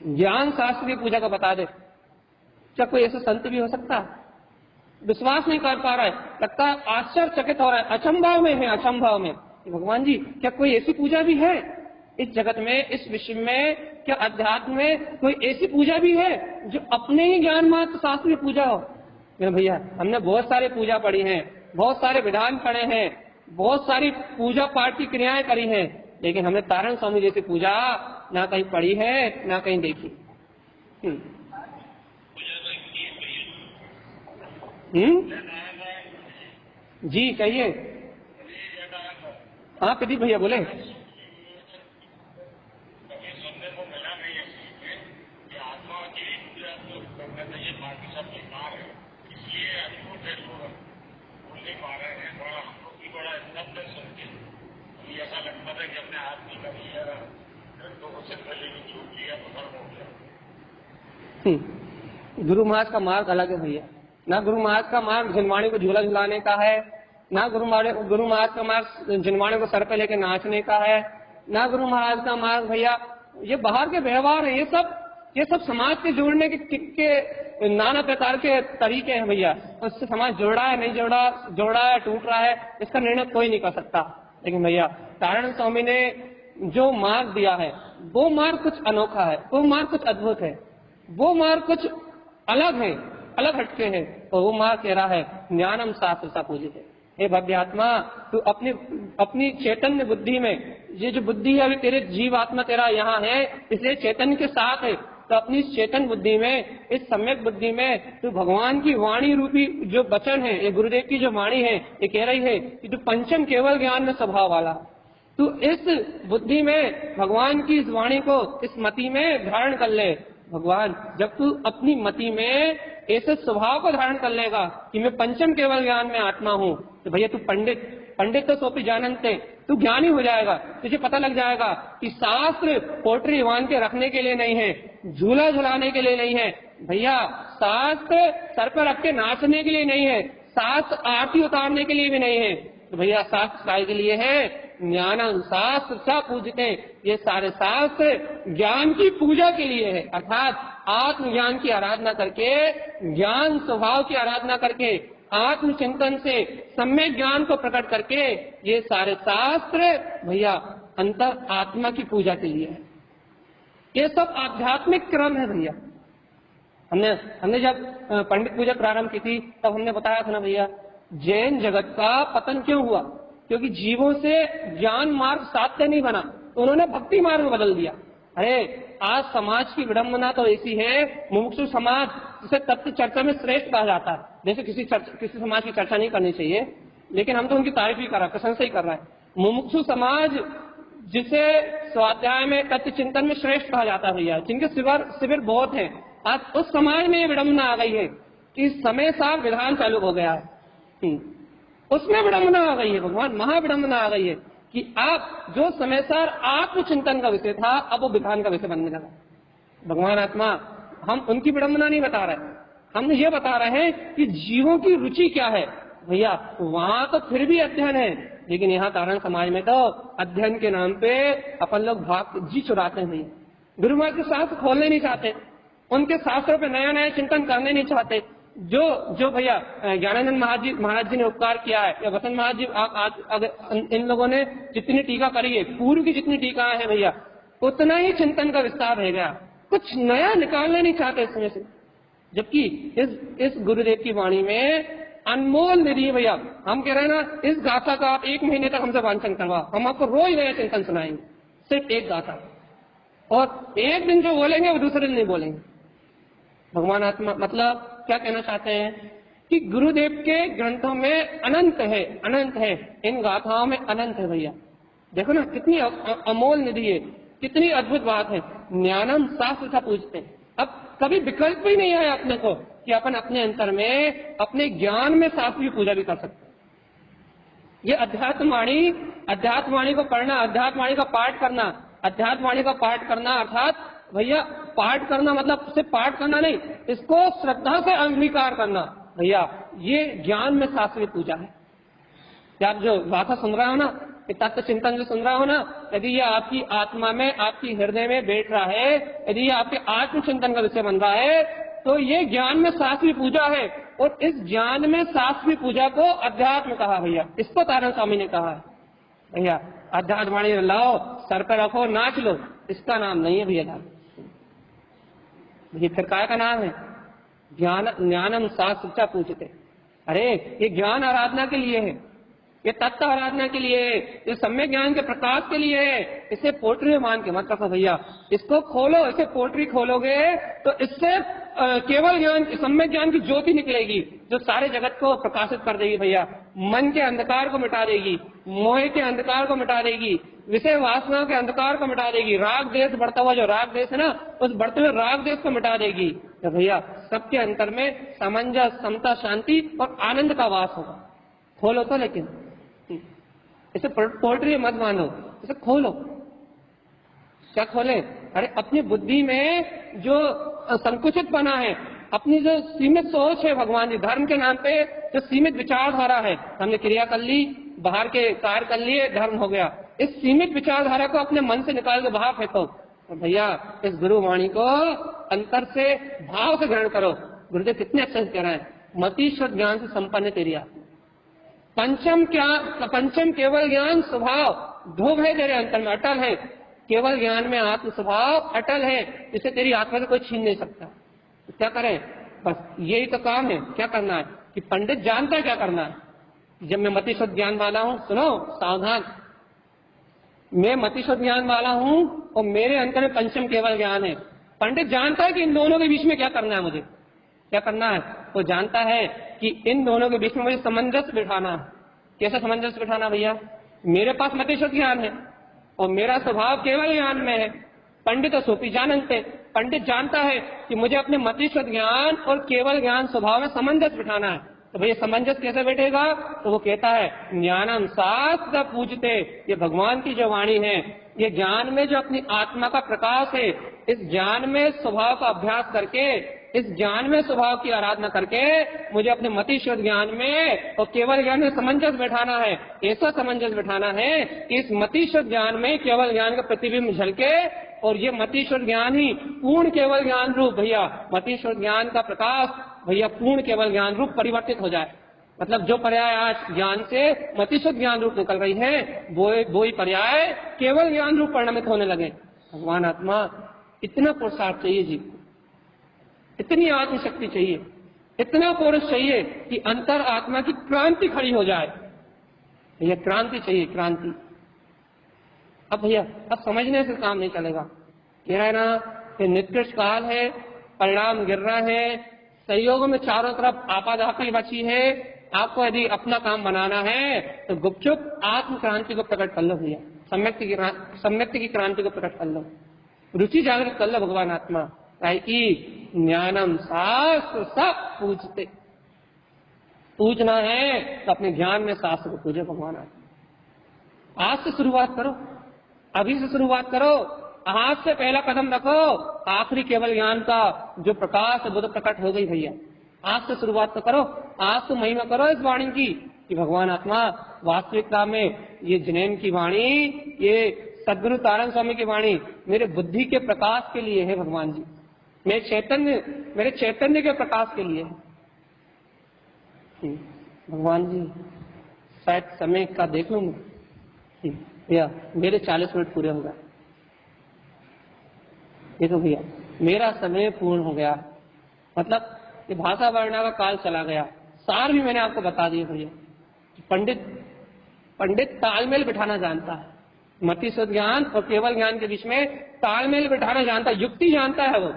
ज्ञान शास्त्र की पूजा को बता दे? क्या कोई ऐसा संत भी हो सकता है? विश्वास नहीं कर पा रहा है, लगता है आश्चर्यचकित हो रहा है, अचंभाव में है, अचंभाव में। भगवान जी क्या कोई ऐसी पूजा भी है इस जगत में, इस विश्व में? क्या अध्यात्म में कोई ऐसी पूजा भी है जो अपने ही ज्ञान मात्र शास्त्र की पूजा हो? मेरे भैया हमने बहुत सारे पूजा पढ़ी हैं, बहुत सारे विधान पढ़े हैं, बहुत सारी पूजा पाठ की क्रियाएं करी हैं, लेकिन हमने तारण स्वामी जैसी पूजा ना कहीं पढ़ी है ना कहीं देखी। जी कहिए। हाँ प्रदीप भैया बोले। गुरु महाराज का मार्ग अलग है भैया। ना गुरु महाराज का मार्ग जिनवाणी को झूला झुलाने का है, ना गुरु महाराज का मार्ग जिनवाणी को सर पे लेके नाचने का है, ना गुरु महाराज का मार्ग भैया ये बाहर के व्यवहार है। ये सब समाज से जोड़ने के नाना प्रकार के तरीके हैं भैया। उससे समाज जुड़ रहा है नहीं जोड़ रहा है टूट रहा है, इसका निर्णय कोई नहीं कर सकता। लेकिन भैया तारण स्वामी ने जो मार्ग दिया है वो मार्ग कुछ अनोखा है, वो मार्ग कुछ अद्भुत है, वो मार्ग कुछ अलग है, अलग हटके है। तो वो मार्ग कह रहा है ज्ञानम शास्त्र सा पूजित है। हे भव्य आत्मा तू अपनी चैतन्य बुद्धि में, ये जो बुद्धि है अभी तेरे जीव आत्मा तेरा यहाँ है इसलिए चैतन्य के साथ है, तो अपनी चेतन बुद्धि में, इस सम्यक बुद्धि में तू भगवान की वाणी रूपी जो वचन है, ये गुरुदेव की जो वाणी है ये कह रही है कि तू पंचम केवल ज्ञान में स्वभाव वाला, तू इस बुद्धि में भगवान की इस वाणी को इस मति में धारण कर ले। भगवान जब तू अपनी मति में ऐसे स्वभाव को धारण कर लेगा कि मैं पंचम केवल ज्ञान में आत्मा हूँ, तो भैया तू पंडित तो सोपी जानते, तू ज्ञानी हो जाएगा। तुझे पता लग जाएगा कि शास्त्र पोटरी बांध के रखने के लिए नहीं है, झूला झुलाने के लिए नहीं है भैया, शास्त्र सर पर रख के नाचने के लिए नहीं है, शास्त्र आरती उतारने के लिए भी नहीं है। तो भैया शास्त्र काय के लिए है? ज्ञानम शास्त्र सा पूजते, ये सारे शास्त्र ज्ञान की पूजा के लिए है, अर्थात आत्मज्ञान की आराधना करके, ज्ञान स्वभाव की आराधना करके, आत्मचिंतन से सम्यक ज्ञान को प्रकट करके ये सारे शास्त्र भैया अंतर आत्मा की पूजा के लिए है। ये सब आध्यात्मिक क्रम है भैया। हमने जब पंडित पूजा प्रारंभ की थी तब हमने बताया था ना भैया, जैन जगत का पतन क्यों हुआ? क्योंकि जीवों से ज्ञान मार्ग साध्य नहीं बना, तो उन्होंने भक्ति मार्ग में बदल दिया। अरे आज समाज की विडंबना तो ऐसी है, मुमुक्षु समाज जिसे तत्व चर्चा में श्रेष्ठ कहा जाता है, जैसे किसी समाज की चर्चा नहीं करनी चाहिए, लेकिन हम तो उनकी तारीफ ही कर रहे हैं, प्रशंसा ही कर रहे हैं। मुमुक्षु समाज जिसे स्वाध्याय में तत्व चिंतन में श्रेष्ठ कहा जाता है भैया, जिनके शिविर बहुत हैं, आज उस समाज में ये विडंबना आ गई है कि समय सार विधान चालू हो गया है। उसमें विडंबना आ गई है भगवान, महाविडंबना आ गई है कि आप जो समय सार आत्मचिंतन का विषय था, अब वो विधान का विषय बनने लगा। भगवान आत्मा, हम उनकी विडंबना नहीं बता रहे, हम ये बता रहे हैं कि जीवों की रुचि क्या है भैया। वहां तो फिर भी अध्ययन है, लेकिन यहाँ तारण समाज में तो अध्ययन के नाम पे अपन लोग भाग जी चुराते हैं। गुरु महाराज के शास्त्र खोलने नहीं चाहते, उनके शास्त्रों पे नया नया चिंतन करने नहीं चाहते। जो भैया ज्ञानानंद महाराज जी ने उपकार किया है, या वसंत महाराज जी, अगर इन लोगों ने जितनी टीका करी है, पूर्व की जितनी टीका है भैया, उतना ही चिंतन का विस्तार रह गया, कुछ नया निकालना नहीं चाहते इसमें से। जबकि इस गुरुदेव की वाणी में अनमोल निधि है भैया। हम कह रहे हैं ना, इस गाथा का आप 1 महीने तक हमसे वांछन करवा, हम आपको रोज नया चिंतन सुनाएंगे, सिर्फ एक गाथा, और एक दिन जो बोलेंगे वो दूसरे दिन नहीं बोलेंगे। भगवान आत्मा मतलब क्या कहना चाहते हैं कि गुरुदेव के ग्रंथों में अनंत है, इन गाथाओं में अनंत है भैया। देखो ना कितनी अमोल निधि है, कितनी अद्भुत बात है। ज्ञानम शास्त्र था पूछते, अब कभी विकल्प ही नहीं आया अपने को कि अपन अपने अंतर में, अपने ज्ञान में शास्त्र की पूजा भी कर सकते हैं। ये अध्यात्मवाणी को पढ़ना, अध्यात्मवाणी का पाठ करना, अध्यात्मवाणी का पाठ करना अर्थात भैया पाठ करना मतलब सिर्फ पाठ करना नहीं, इसको श्रद्धा से अंगीकार करना भैया, ये ज्ञान में शास्त्रीय पूजा है। आप जो गाथा सुन रहे हो ना, तत्व चिंतन जो सुन रहे हो ना, यदि ये आपकी आत्मा में, आपकी हृदय में बैठ रहा है, यदि ये आपके आत्मचिंतन का विषय बन रहा है, तो ये ज्ञान में शास्त्रीय पूजा है। और इस ज्ञान में शास्त्रीय पूजा को अध्यात्म कहा भैया, इसको तारण स्वामी ने कहा है भैया। अध्यात्मवाणी लाओ, सर पर रखो, नाच लो, इसका नाम नहीं है भैया। ये फिर काय का नाम है? ज्ञानम शास्त्र पूछते। अरे ये ज्ञान आराधना के लिए है, ये तत्व आराधना के लिए है, ये सम्यक ज्ञान के प्रकाश के लिए है। इसे पोट्री मान के मत रखो भैया, इसको खोलो, इसे पोट्री खोलोगे तो इससे केवल ज्ञान, सम्यक ज्ञान की ज्योति निकलेगी, जो सारे जगत को प्रकाशित कर देगी भैया। मन के अंधकार को मिटा देगी, मोह के अंधकार को मिटा देगी, विषय वासना के अंधकार को मिटा देगी, राग देश बढ़ता हुआ जो राग देश है ना, उस बढ़ते हुए राग देश को मिटा देगी। तो भैया सबके अंतर में सामंजस्य, समता, शांति और आनंद का वास होगा। खोलो तो, लेकिन इसे पोल्ट्री मत मानो, इसे खोलो। क्या खोले? अरे अपनी बुद्धि में जो संकुचित बना है, अपनी जो सीमित सोच है, भगवान जी धर्म के नाम पे जो सीमित विचारधारा है, हमने क्रिया कर ली, बाहर के कार्य कर लिए, धर्म हो गया। इस सीमित विचारधारा को अपने मन से निकाल के बाहर फेंको। तो भैया इस गुरु वाणी को अंतर से, भाव से ग्रहण करो। गुरुदेव कितने अच्छे से कह रहे हैं, मतीश्वर ज्ञान से संपन्न तेरी आत्मा। पंचम केवल ज्ञान स्वभाव, ध्रुव है तेरे अंतर में, अटल है। केवल ज्ञान में आत्म स्वभाव अटल है, जिसे तेरी आत्मा से कोई छीन नहीं सकता। तो क्या करें? बस यही तो काम है। क्या करना है कि पंडित जानता है क्या करना है। जब मैं मतिशुद्ध ज्ञान वाला हूँ, सुनो सावधान, मैं मतिशुद्ध ज्ञान वाला हूँ और मेरे अंतर में पंचम केवल ज्ञान है। पंडित जानता है कि इन दोनों के बीच में क्या करना है, मुझे क्या करना है। वो जानता है कि इन दोनों के बीच में मुझे सामंजस्य बिठाना है। कैसे सामंजस्य बिठाना भैया? मेरे पास मतिशुद्ध ज्ञान है और मेरा स्वभाव केवल ज्ञान में है। पंडित और सोपी जानते, पंडित जानता है कि मुझे अपने मतिशुद्ध ज्ञान और केवल ज्ञान स्वभाव में सामंजस्य बिठाना है। तो भैया सामंजस्य कैसे बैठेगा? तो वो कहता है ज्ञानम शास्त्र पूजते। ये भगवान की जो वाणी है, ये ज्ञान में जो अपनी आत्मा का प्रकाश है, इस ज्ञान में स्वभाव का अभ्यास करके, इस ज्ञान में स्वभाव की आराधना करके मुझे अपने मतिशुद्ध ज्ञान में और केवल ज्ञान में सामंजस्य बैठाना है। ऐसा सामंजस्य बैठाना है कि इस मतिशुद्ध ज्ञान में केवल ज्ञान का प्रतिबिंब झलके और ये मतिशुद्ध ज्ञान ही पूर्ण केवल ज्ञान रूप भैया, मतिशुद्ध ज्ञान का प्रकाश भैया पूर्ण केवल ज्ञान रूप परिवर्तित हो जाए। मतलब जो पर्याय आज ज्ञान से मतिशुद्ध ज्ञान रूप निकल रही है, वो ही पर्याय केवल ज्ञान रूप परिणमित होने लगे। भगवान आत्मा, इतना पुरुषार्थ चाहिए जी, इतनी आत्मशक्ति चाहिए, इतना पुरुष चाहिए कि अंतर आत्मा की क्रांति खड़ी हो जाए। भैया क्रांति चाहिए, क्रांति। अब भैया अब समझने से काम नहीं चलेगा। कह है ना कि निकृष्ट काल है, परिणाम गिर रहा है, सहयोग में चारों तरफ आपाधापी बची है। आपको यदि अपना काम बनाना है तो गुपचुप आत्म क्रांति को प्रकट कर लो भैया, सम्यक्त की क्रांति को प्रकट कर लो, रुचि जागृत कर लो भगवान आत्मा। कि ज्ञानम शास्त्र सब पूजते, पूजना है तो अपने ज्ञान में शास्त्र को पूजे भगवान आत्मा। आज से शुरुआत करो, अभी से शुरुआत करो, आज से पहला कदम रखो। आखिरी केवल ज्ञान का जो प्रकाश है वो तो प्रकट हो गई भैया। आज से शुरुआत तो करो, आज तो महिमा करो इस वाणी की कि भगवान आत्मा वास्तविकता में ये जिनेन की वाणी, ये सदगुरु तारण स्वामी की वाणी मेरे बुद्धि के प्रकाश के लिए है भगवान जी, मेरे चैतन्य के प्रकाश के लिए है। भगवान जी शायद समय का देख लूंगा भैया, मेरे 40 मिनट पूरे हो गए। देखो भैया मेरा समय पूर्ण हो गया, मतलब ये भाषा वर्णा का काल चला गया। सार भी मैंने आपको बता दिया भैया। पंडित तालमेल बिठाना जानता है, मतिशुद्ध ज्ञान और केवल ज्ञान के बीच में तालमेल बिठाना जानता है, युक्ति जानता है। वो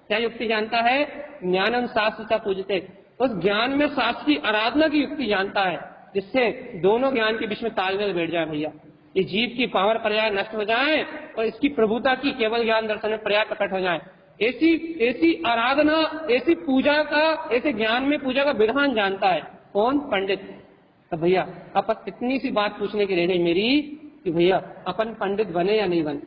क्या युक्ति जानता है? ज्ञानम शास्त्र पूजते, उस ज्ञान में शास्त्र की आराधना की युक्ति जानता है, जिससे दोनों ज्ञान के बीच में तालमेल बैठ जाए भैया। ये जीव की पावर पर्याय नष्ट हो जाए और इसकी प्रभुता की केवल ज्ञान दर्शन में पर्याय प्रकट हो जाए। ऐसी आराधना, ऐसी पूजा का, ऐसे ज्ञान में पूजा का विधान जानता है कौन? पंडित। तो भैया अपन इतनी सी बात पूछने की रह गई मेरी कि भैया अपन पंडित बने या नहीं बने।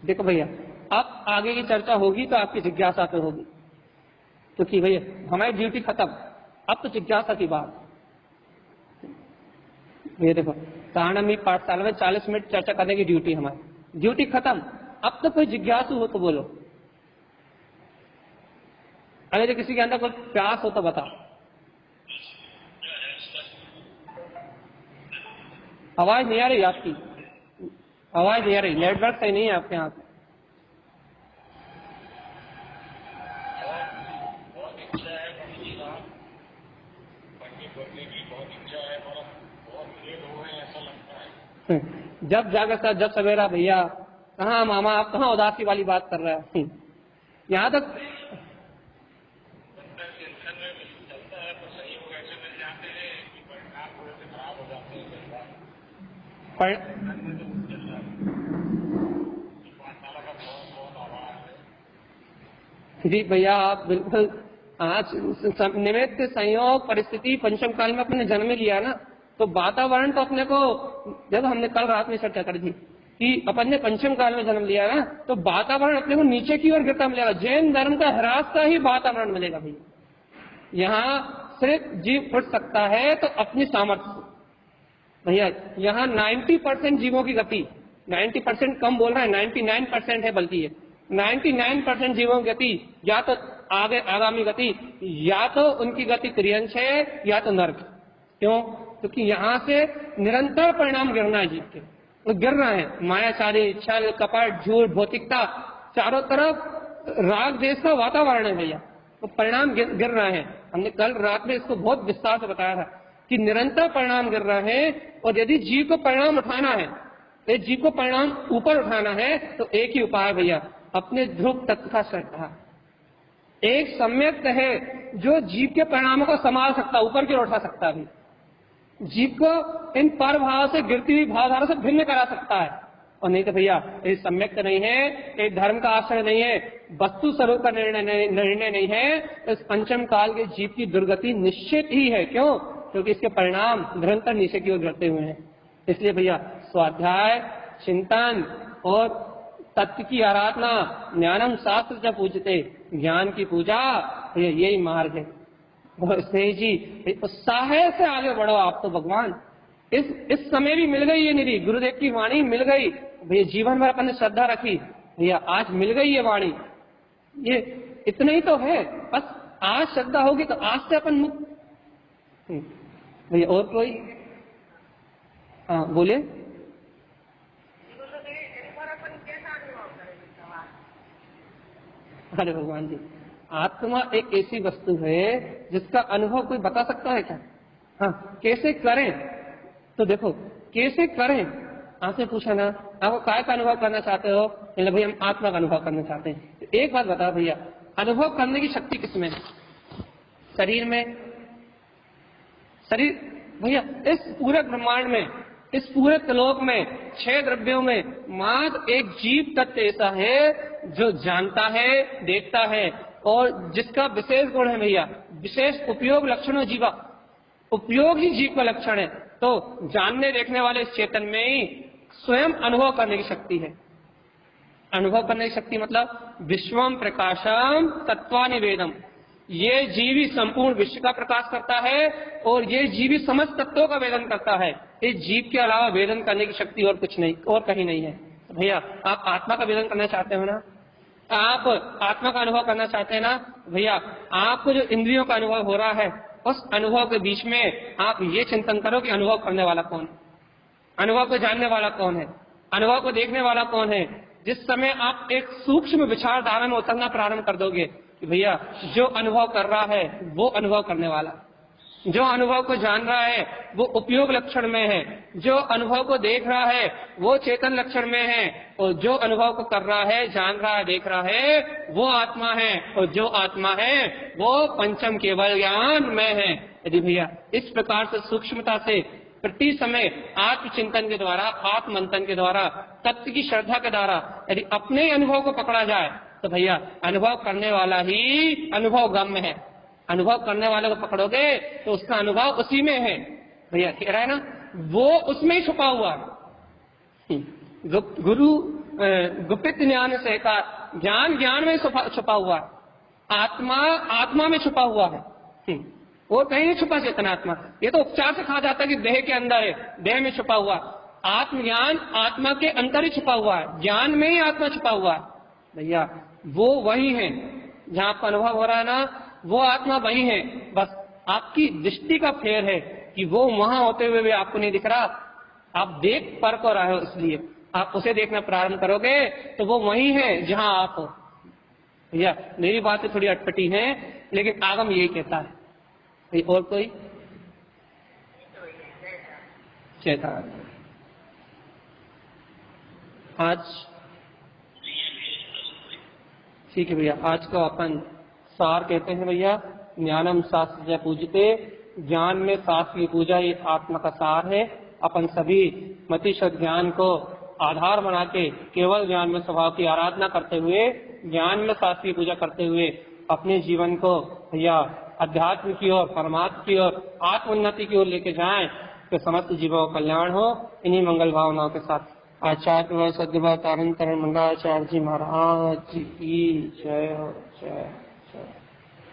देखो भैया अब आगे की चर्चा होगी तो आपकी जिज्ञासा तो होगी, क्योंकि भैया हमारी ड्यूटी खत्म, अब तो जिज्ञासा की बात। ये देखो तारणमी पाठशाला में 40 मिनट चर्चा करने की ड्यूटी हमारी, ड्यूटी खत्म। अब तो कोई जिज्ञासु हो तो बोलो, अगर किसी के अंदर कोई प्यास हो तो बताओ। आवाज नहीं आ रही आपकी, आवाज नहीं आ रही, नेटवर्क सही नहीं है आपके यहाँ पे। जब जागता जब सवेरा भैया, कहाँ मामा आप कहाँ उदासी वाली बात कर रहे हैं? यहाँ तक जी भैया आप बिल्कुल आज निमित्त संयोग परिस्थिति पंचम काल में अपने जन्म लिया ना, तो वातावरण तो अपने को, जब हमने कल रात में चर्चा करी थी कि अपन ने पंचम काल में जन्म लिया ना, तो वातावरण अपने को नीचे की ओर गिरता मिलेगा। जैन धर्म का ह्रास का ही वातावरण मिलेगा भैया। यहाँ सिर्फ जीव उठ सकता है तो अपनी सामर्थ्य से भैया। यहाँ 90% जीवों की गति, 90% कम बोल रहा है, 99% है बल्कि ये 99% जीवों की गति या तो आगामी गति, या तो उनकी गति क्रियंश है या तो नर्क। क्यों? क्योंकि यहाँ से निरंतर परिणाम गिरना है जीव के, तो गिर रहा है। मायाचारी, छल, कपट, झूठ, भौतिकता, चारों तरफ राग देश का वातावरण है भैया, तो परिणाम गिर रहा है। हमने कल रात में इसको बहुत विस्तार से बताया था कि निरंतर परिणाम गिर रहा है, और यदि जीव को परिणाम उठाना है, तो जीव को परिणाम ऊपर उठाना है तो एक ही उपाय भैया, अपने ध्रुव तत्व का श्रद्धा। एक सम्यक है जो जीव के परिणामों को संभाल सकता, ऊपर की ओर उठा सकता है, जीव को इन पर भाव से गिरती हुई भावधारा से भिन्न करा सकता है। और नहीं तो भैया ये सम्यक नहीं है, एक धर्म का आश्रय नहीं है, वस्तु स्वरूप का निर्णय नहीं है, इस पंचम काल के जीव की दुर्गति निश्चित ही है। क्यों? क्योंकि इसके परिणाम निरंतर नीचे की ओर गिरते हुए हैं। इसलिए भैया स्वाध्याय, चिंतन और तत्व की आराधना, ज्ञानम शास्त्र जब पूजते, ज्ञान की पूजा, यही मार्ग है। स्नेही जी उत्साह से आगे बढ़ो आप तो भगवान। इस समय भी मिल गई ये निधि, गुरुदेव की वाणी मिल गई भैया। जीवन भर अपन ने श्रद्धा रखी भैया, आज मिल गई ये वाणी। ये इतना ही तो है, बस आज श्रद्धा होगी तो आज से अपन मुक्त। भैया और कोई? हाँ बोलिए। अरे भगवान जी, आत्मा एक ऐसी वस्तु है जिसका अनुभव कोई बता सकता है क्या? हाँ, कैसे करें? तो देखो कैसे करें, आपसे पूछा ना, आपको काय का अनुभव करना चाहते हो? भाई हम आत्मा का अनुभव करना चाहते हैं। तो एक बात बताओ भैया, अनुभव करने की शक्ति किसमें है? शरीर में? शरीर भैया इस पूरे ब्रह्मांड में, इस पूरे त्रिलोक में, 6 द्रव्यों में मात्र एक जीव तत्व ऐसा है जो जानता है, देखता है और जिसका विशेष गुण है भैया, विशेष उपयोग लक्षणों जीवा, उपयोग ही जीव का लक्षण है। तो जानने देखने वाले इस चेतन में ही स्वयं अनुभव करने की शक्ति है। अनुभव करने की शक्ति मतलब विश्वम प्रकाशम तत्वानिवेदम, ये जीव ही संपूर्ण विश्व का प्रकाश करता है और ये जीव ही समस्त तत्वों का वेदन करता है। इस जीव के अलावा वेदन करने की शक्ति और कुछ नहीं, और कहीं नहीं है। तो भैया आप आत्मा का वेदन करना चाहते हो ना, आप आत्मा का अनुभव करना चाहते हैं ना भैया, आपको जो इंद्रियों का अनुभव हो रहा है उस अनुभव के बीच में आप ये चिंतन करो कि अनुभव करने वाला कौन है, अनुभव को जानने वाला कौन है, अनुभव को देखने वाला कौन है। जिस समय आप एक सूक्ष्म विचारधारा में उतरना प्रारंभ कर दोगे कि भैया जो अनुभव कर रहा है वो अनुभव करने वाला, जो अनुभव को जान रहा है वो उपयोग लक्षण में है, जो अनुभव को देख रहा है वो चेतन लक्षण में है और जो अनुभव को कर रहा है, जान रहा है, देख रहा है वो आत्मा है और जो आत्मा है वो पंचम केवल ज्ञान में है। यदि भैया इस प्रकार से सूक्ष्मता से प्रति समय आत्मचिंतन के द्वारा, आत्ममंथन के द्वारा, तत्व की श्रद्धा के द्वारा यदि अपने अनुभव को पकड़ा जाए तो भैया अनुभव करने वाला ही अनुभव गम्य है। अनुभव करने वाले को पकड़ोगे तो उसका अनुभव उसी में है। भैया कह रहा है ना, वो उसमें ही छुपा हुआ है। गुरु गुप्त ज्ञान से का ज्ञान ज्ञान में छुपा हुआ है, आत्मा आत्मा में छुपा हुआ है और कहीं नहीं छुपा चेतनात्मा। ये तो उपचार से कहा जाता है कि देह के अंदर है, देह में छुपा हुआ। आत्मज्ञान आत्मा के अंदर ही छुपा हुआ है, ज्ञान में ही आत्मा छुपा हुआ है। भैया वो वही है जहाँ आपका अनुभव हो रहा है ना, वो आत्मा वही है, बस आपकी दृष्टि का फेर है कि वो वहां होते हुए भी आपको नहीं दिख रहा। आप देख परख हो रहे हो, इसलिए आप उसे देखना प्रारंभ करोगे तो वो वही है जहाँ आप हो। भैया मेरी बातें थोड़ी अटपटी हैं लेकिन आगम यही कहता है। और कोई? चेतन आज ठीक है भैया, आज को अपन सार कहते हैं भैया, ज्ञानम शास्त्र पूजते, ज्ञान में शास्त्र की पूजा ये आत्मा का सार है। अपन सभी मतिशत ज्ञान को आधार बना के केवल ज्ञान में स्वभाव की आराधना करते हुए, ज्ञान में शास्त्र की पूजा करते हुए अपने जीवन को भैया अध्यात्म की ओर, परमात्मा की ओर, आत्मोन्नति की ओर लेके जाएं तो समस्त जीवों का कल्याण हो। इन्हीं मंगल भावनाओं के साथ आचार्य सदगुरु तारण मंगलाचार्य जी महाराज जी की जय हो, जय जय।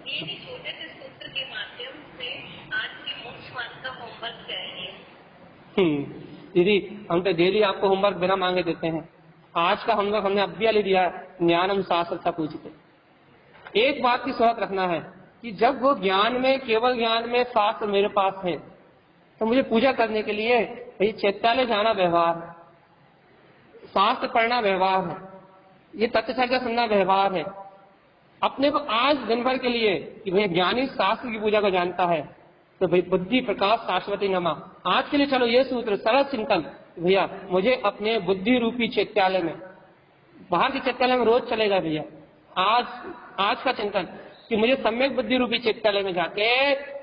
ये छोटे से सूत्र के माध्यम से आज की मोक्ष मार्ग का होमवर्क चाहिए। दीदी हम तो डेली आपको होमवर्क बिना मांगे देते हैं। आज का होमवर्क हमने अब भी दिया, ज्ञानम शास्त्र पूजते। एक बात की सोच रखना है कि जब वो ज्ञान में, केवल ज्ञान में शास्त्र मेरे पास है तो मुझे पूजा करने के लिए भाई चैत्यालय जाना व्यवहार है, शास्त्र पढ़ना व्यवहार है, ये तथ्य चर्चा सुनना व्यवहार है। अपने को आज दिन भर के लिए कि भैया ज्ञानी शास्त्र की पूजा को जानता है तो भाई बुद्धि प्रकाश शाश्वती नमा, आज के लिए चलो ये सूत्र सरल चिंतन, भैया मुझे अपने बुद्धि रूपी चैत्यालय में, बाहर के चैत्यालय में रोज चलेगा भैया, आज का चिंतन कि मुझे सम्यक बुद्धि रूपी चैत्यालय में जाके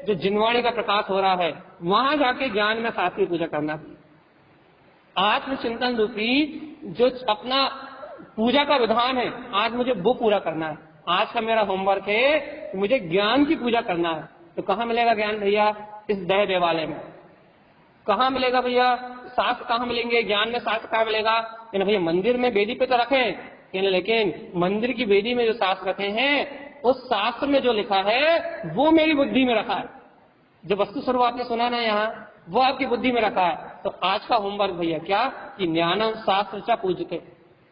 जो जिनवाणी का प्रकाश हो रहा है वहां जाके ज्ञान में शास्त्र की पूजा करना। आत्मचिंतन रूपी जो अपना पूजा का विधान है आज मुझे वो पूरा करना है। आज का मेरा होमवर्क है कि मुझे ज्ञान की पूजा करना है। तो कहाँ मिलेगा ज्ञान भैया? इस दह देवालय में। कहाँ मिलेगा भैया? शास्त्र कहाँ मिलेंगे? ज्ञान में शास्त्र कहाँ मिलेगा? भैया मंदिर में वेदी पे तो रखे, लेकिन मंदिर की वेदी में जो शास्त्र रखे हैं उस शास्त्र में जो लिखा है वो मेरी बुद्धि में रखा है। जो वस्तु स्वरूप आपने सुना ना यहाँ, वो आपकी बुद्धि में रखा है। तो आज का होमवर्क भैया क्या कि ज्ञानम शास्त्र चा पूजते।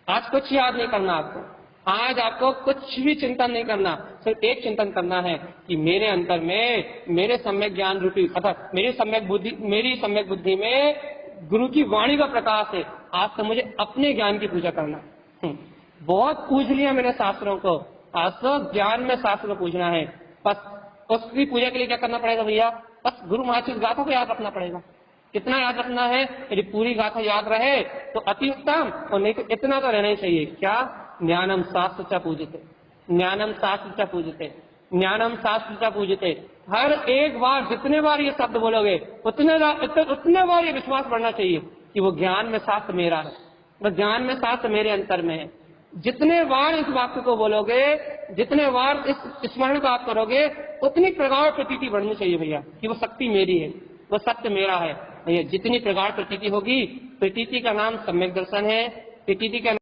आज कुछ याद नहीं करना आपको, आज आपको कुछ भी चिंतन नहीं करना, सिर्फ एक चिंतन करना है कि मेरे अंतर में, मेरे सम्यक ज्ञान रूपी अर्थात मेरी सम्यक बुद्धि में गुरु की वाणी का प्रकाश है। आज तो मुझे अपने ज्ञान की पूजा करना। बहुत पूज लिया मैंने शास्त्रों को, आज तो ज्ञान में शास्त्र को पूजना है। बस उसकी पूजा के लिए क्या करना पड़ेगा भैया? बस गुरु महाराज की गाथा को याद रखना पड़ेगा। कितना याद रखना है? यदि पूरी गाथा याद रहे तो अति उत्तम, और नहीं तो इतना तो रहना ही चाहिए। क्या? ज्ञानम शास्त्र च पूजते, ज्ञानम शास्त्र च पूजते, ज्ञानम शास्त्र च पूजते। हर एक बार जितने बार ये शब्द बोलोगे उतने बार ये विश्वास बढ़ना चाहिए कि वो ज्ञान में शास्त्र मेरा है, वो ज्ञान में शास्त्र मेरे अंतर में है। जितने बार इस वाक्य को बोलोगे, जितने बार इस स्मरण को आप करोगे, उतनी प्रगाढ़ प्रतीति बढ़नी चाहिए भैया कि वो शक्ति मेरी है, वो सत्य मेरा है। भैया जितनी प्रगाढ़ प्रतीति होगी, प्रतीति का नाम सम्यक दर्शन है, प्रतीति का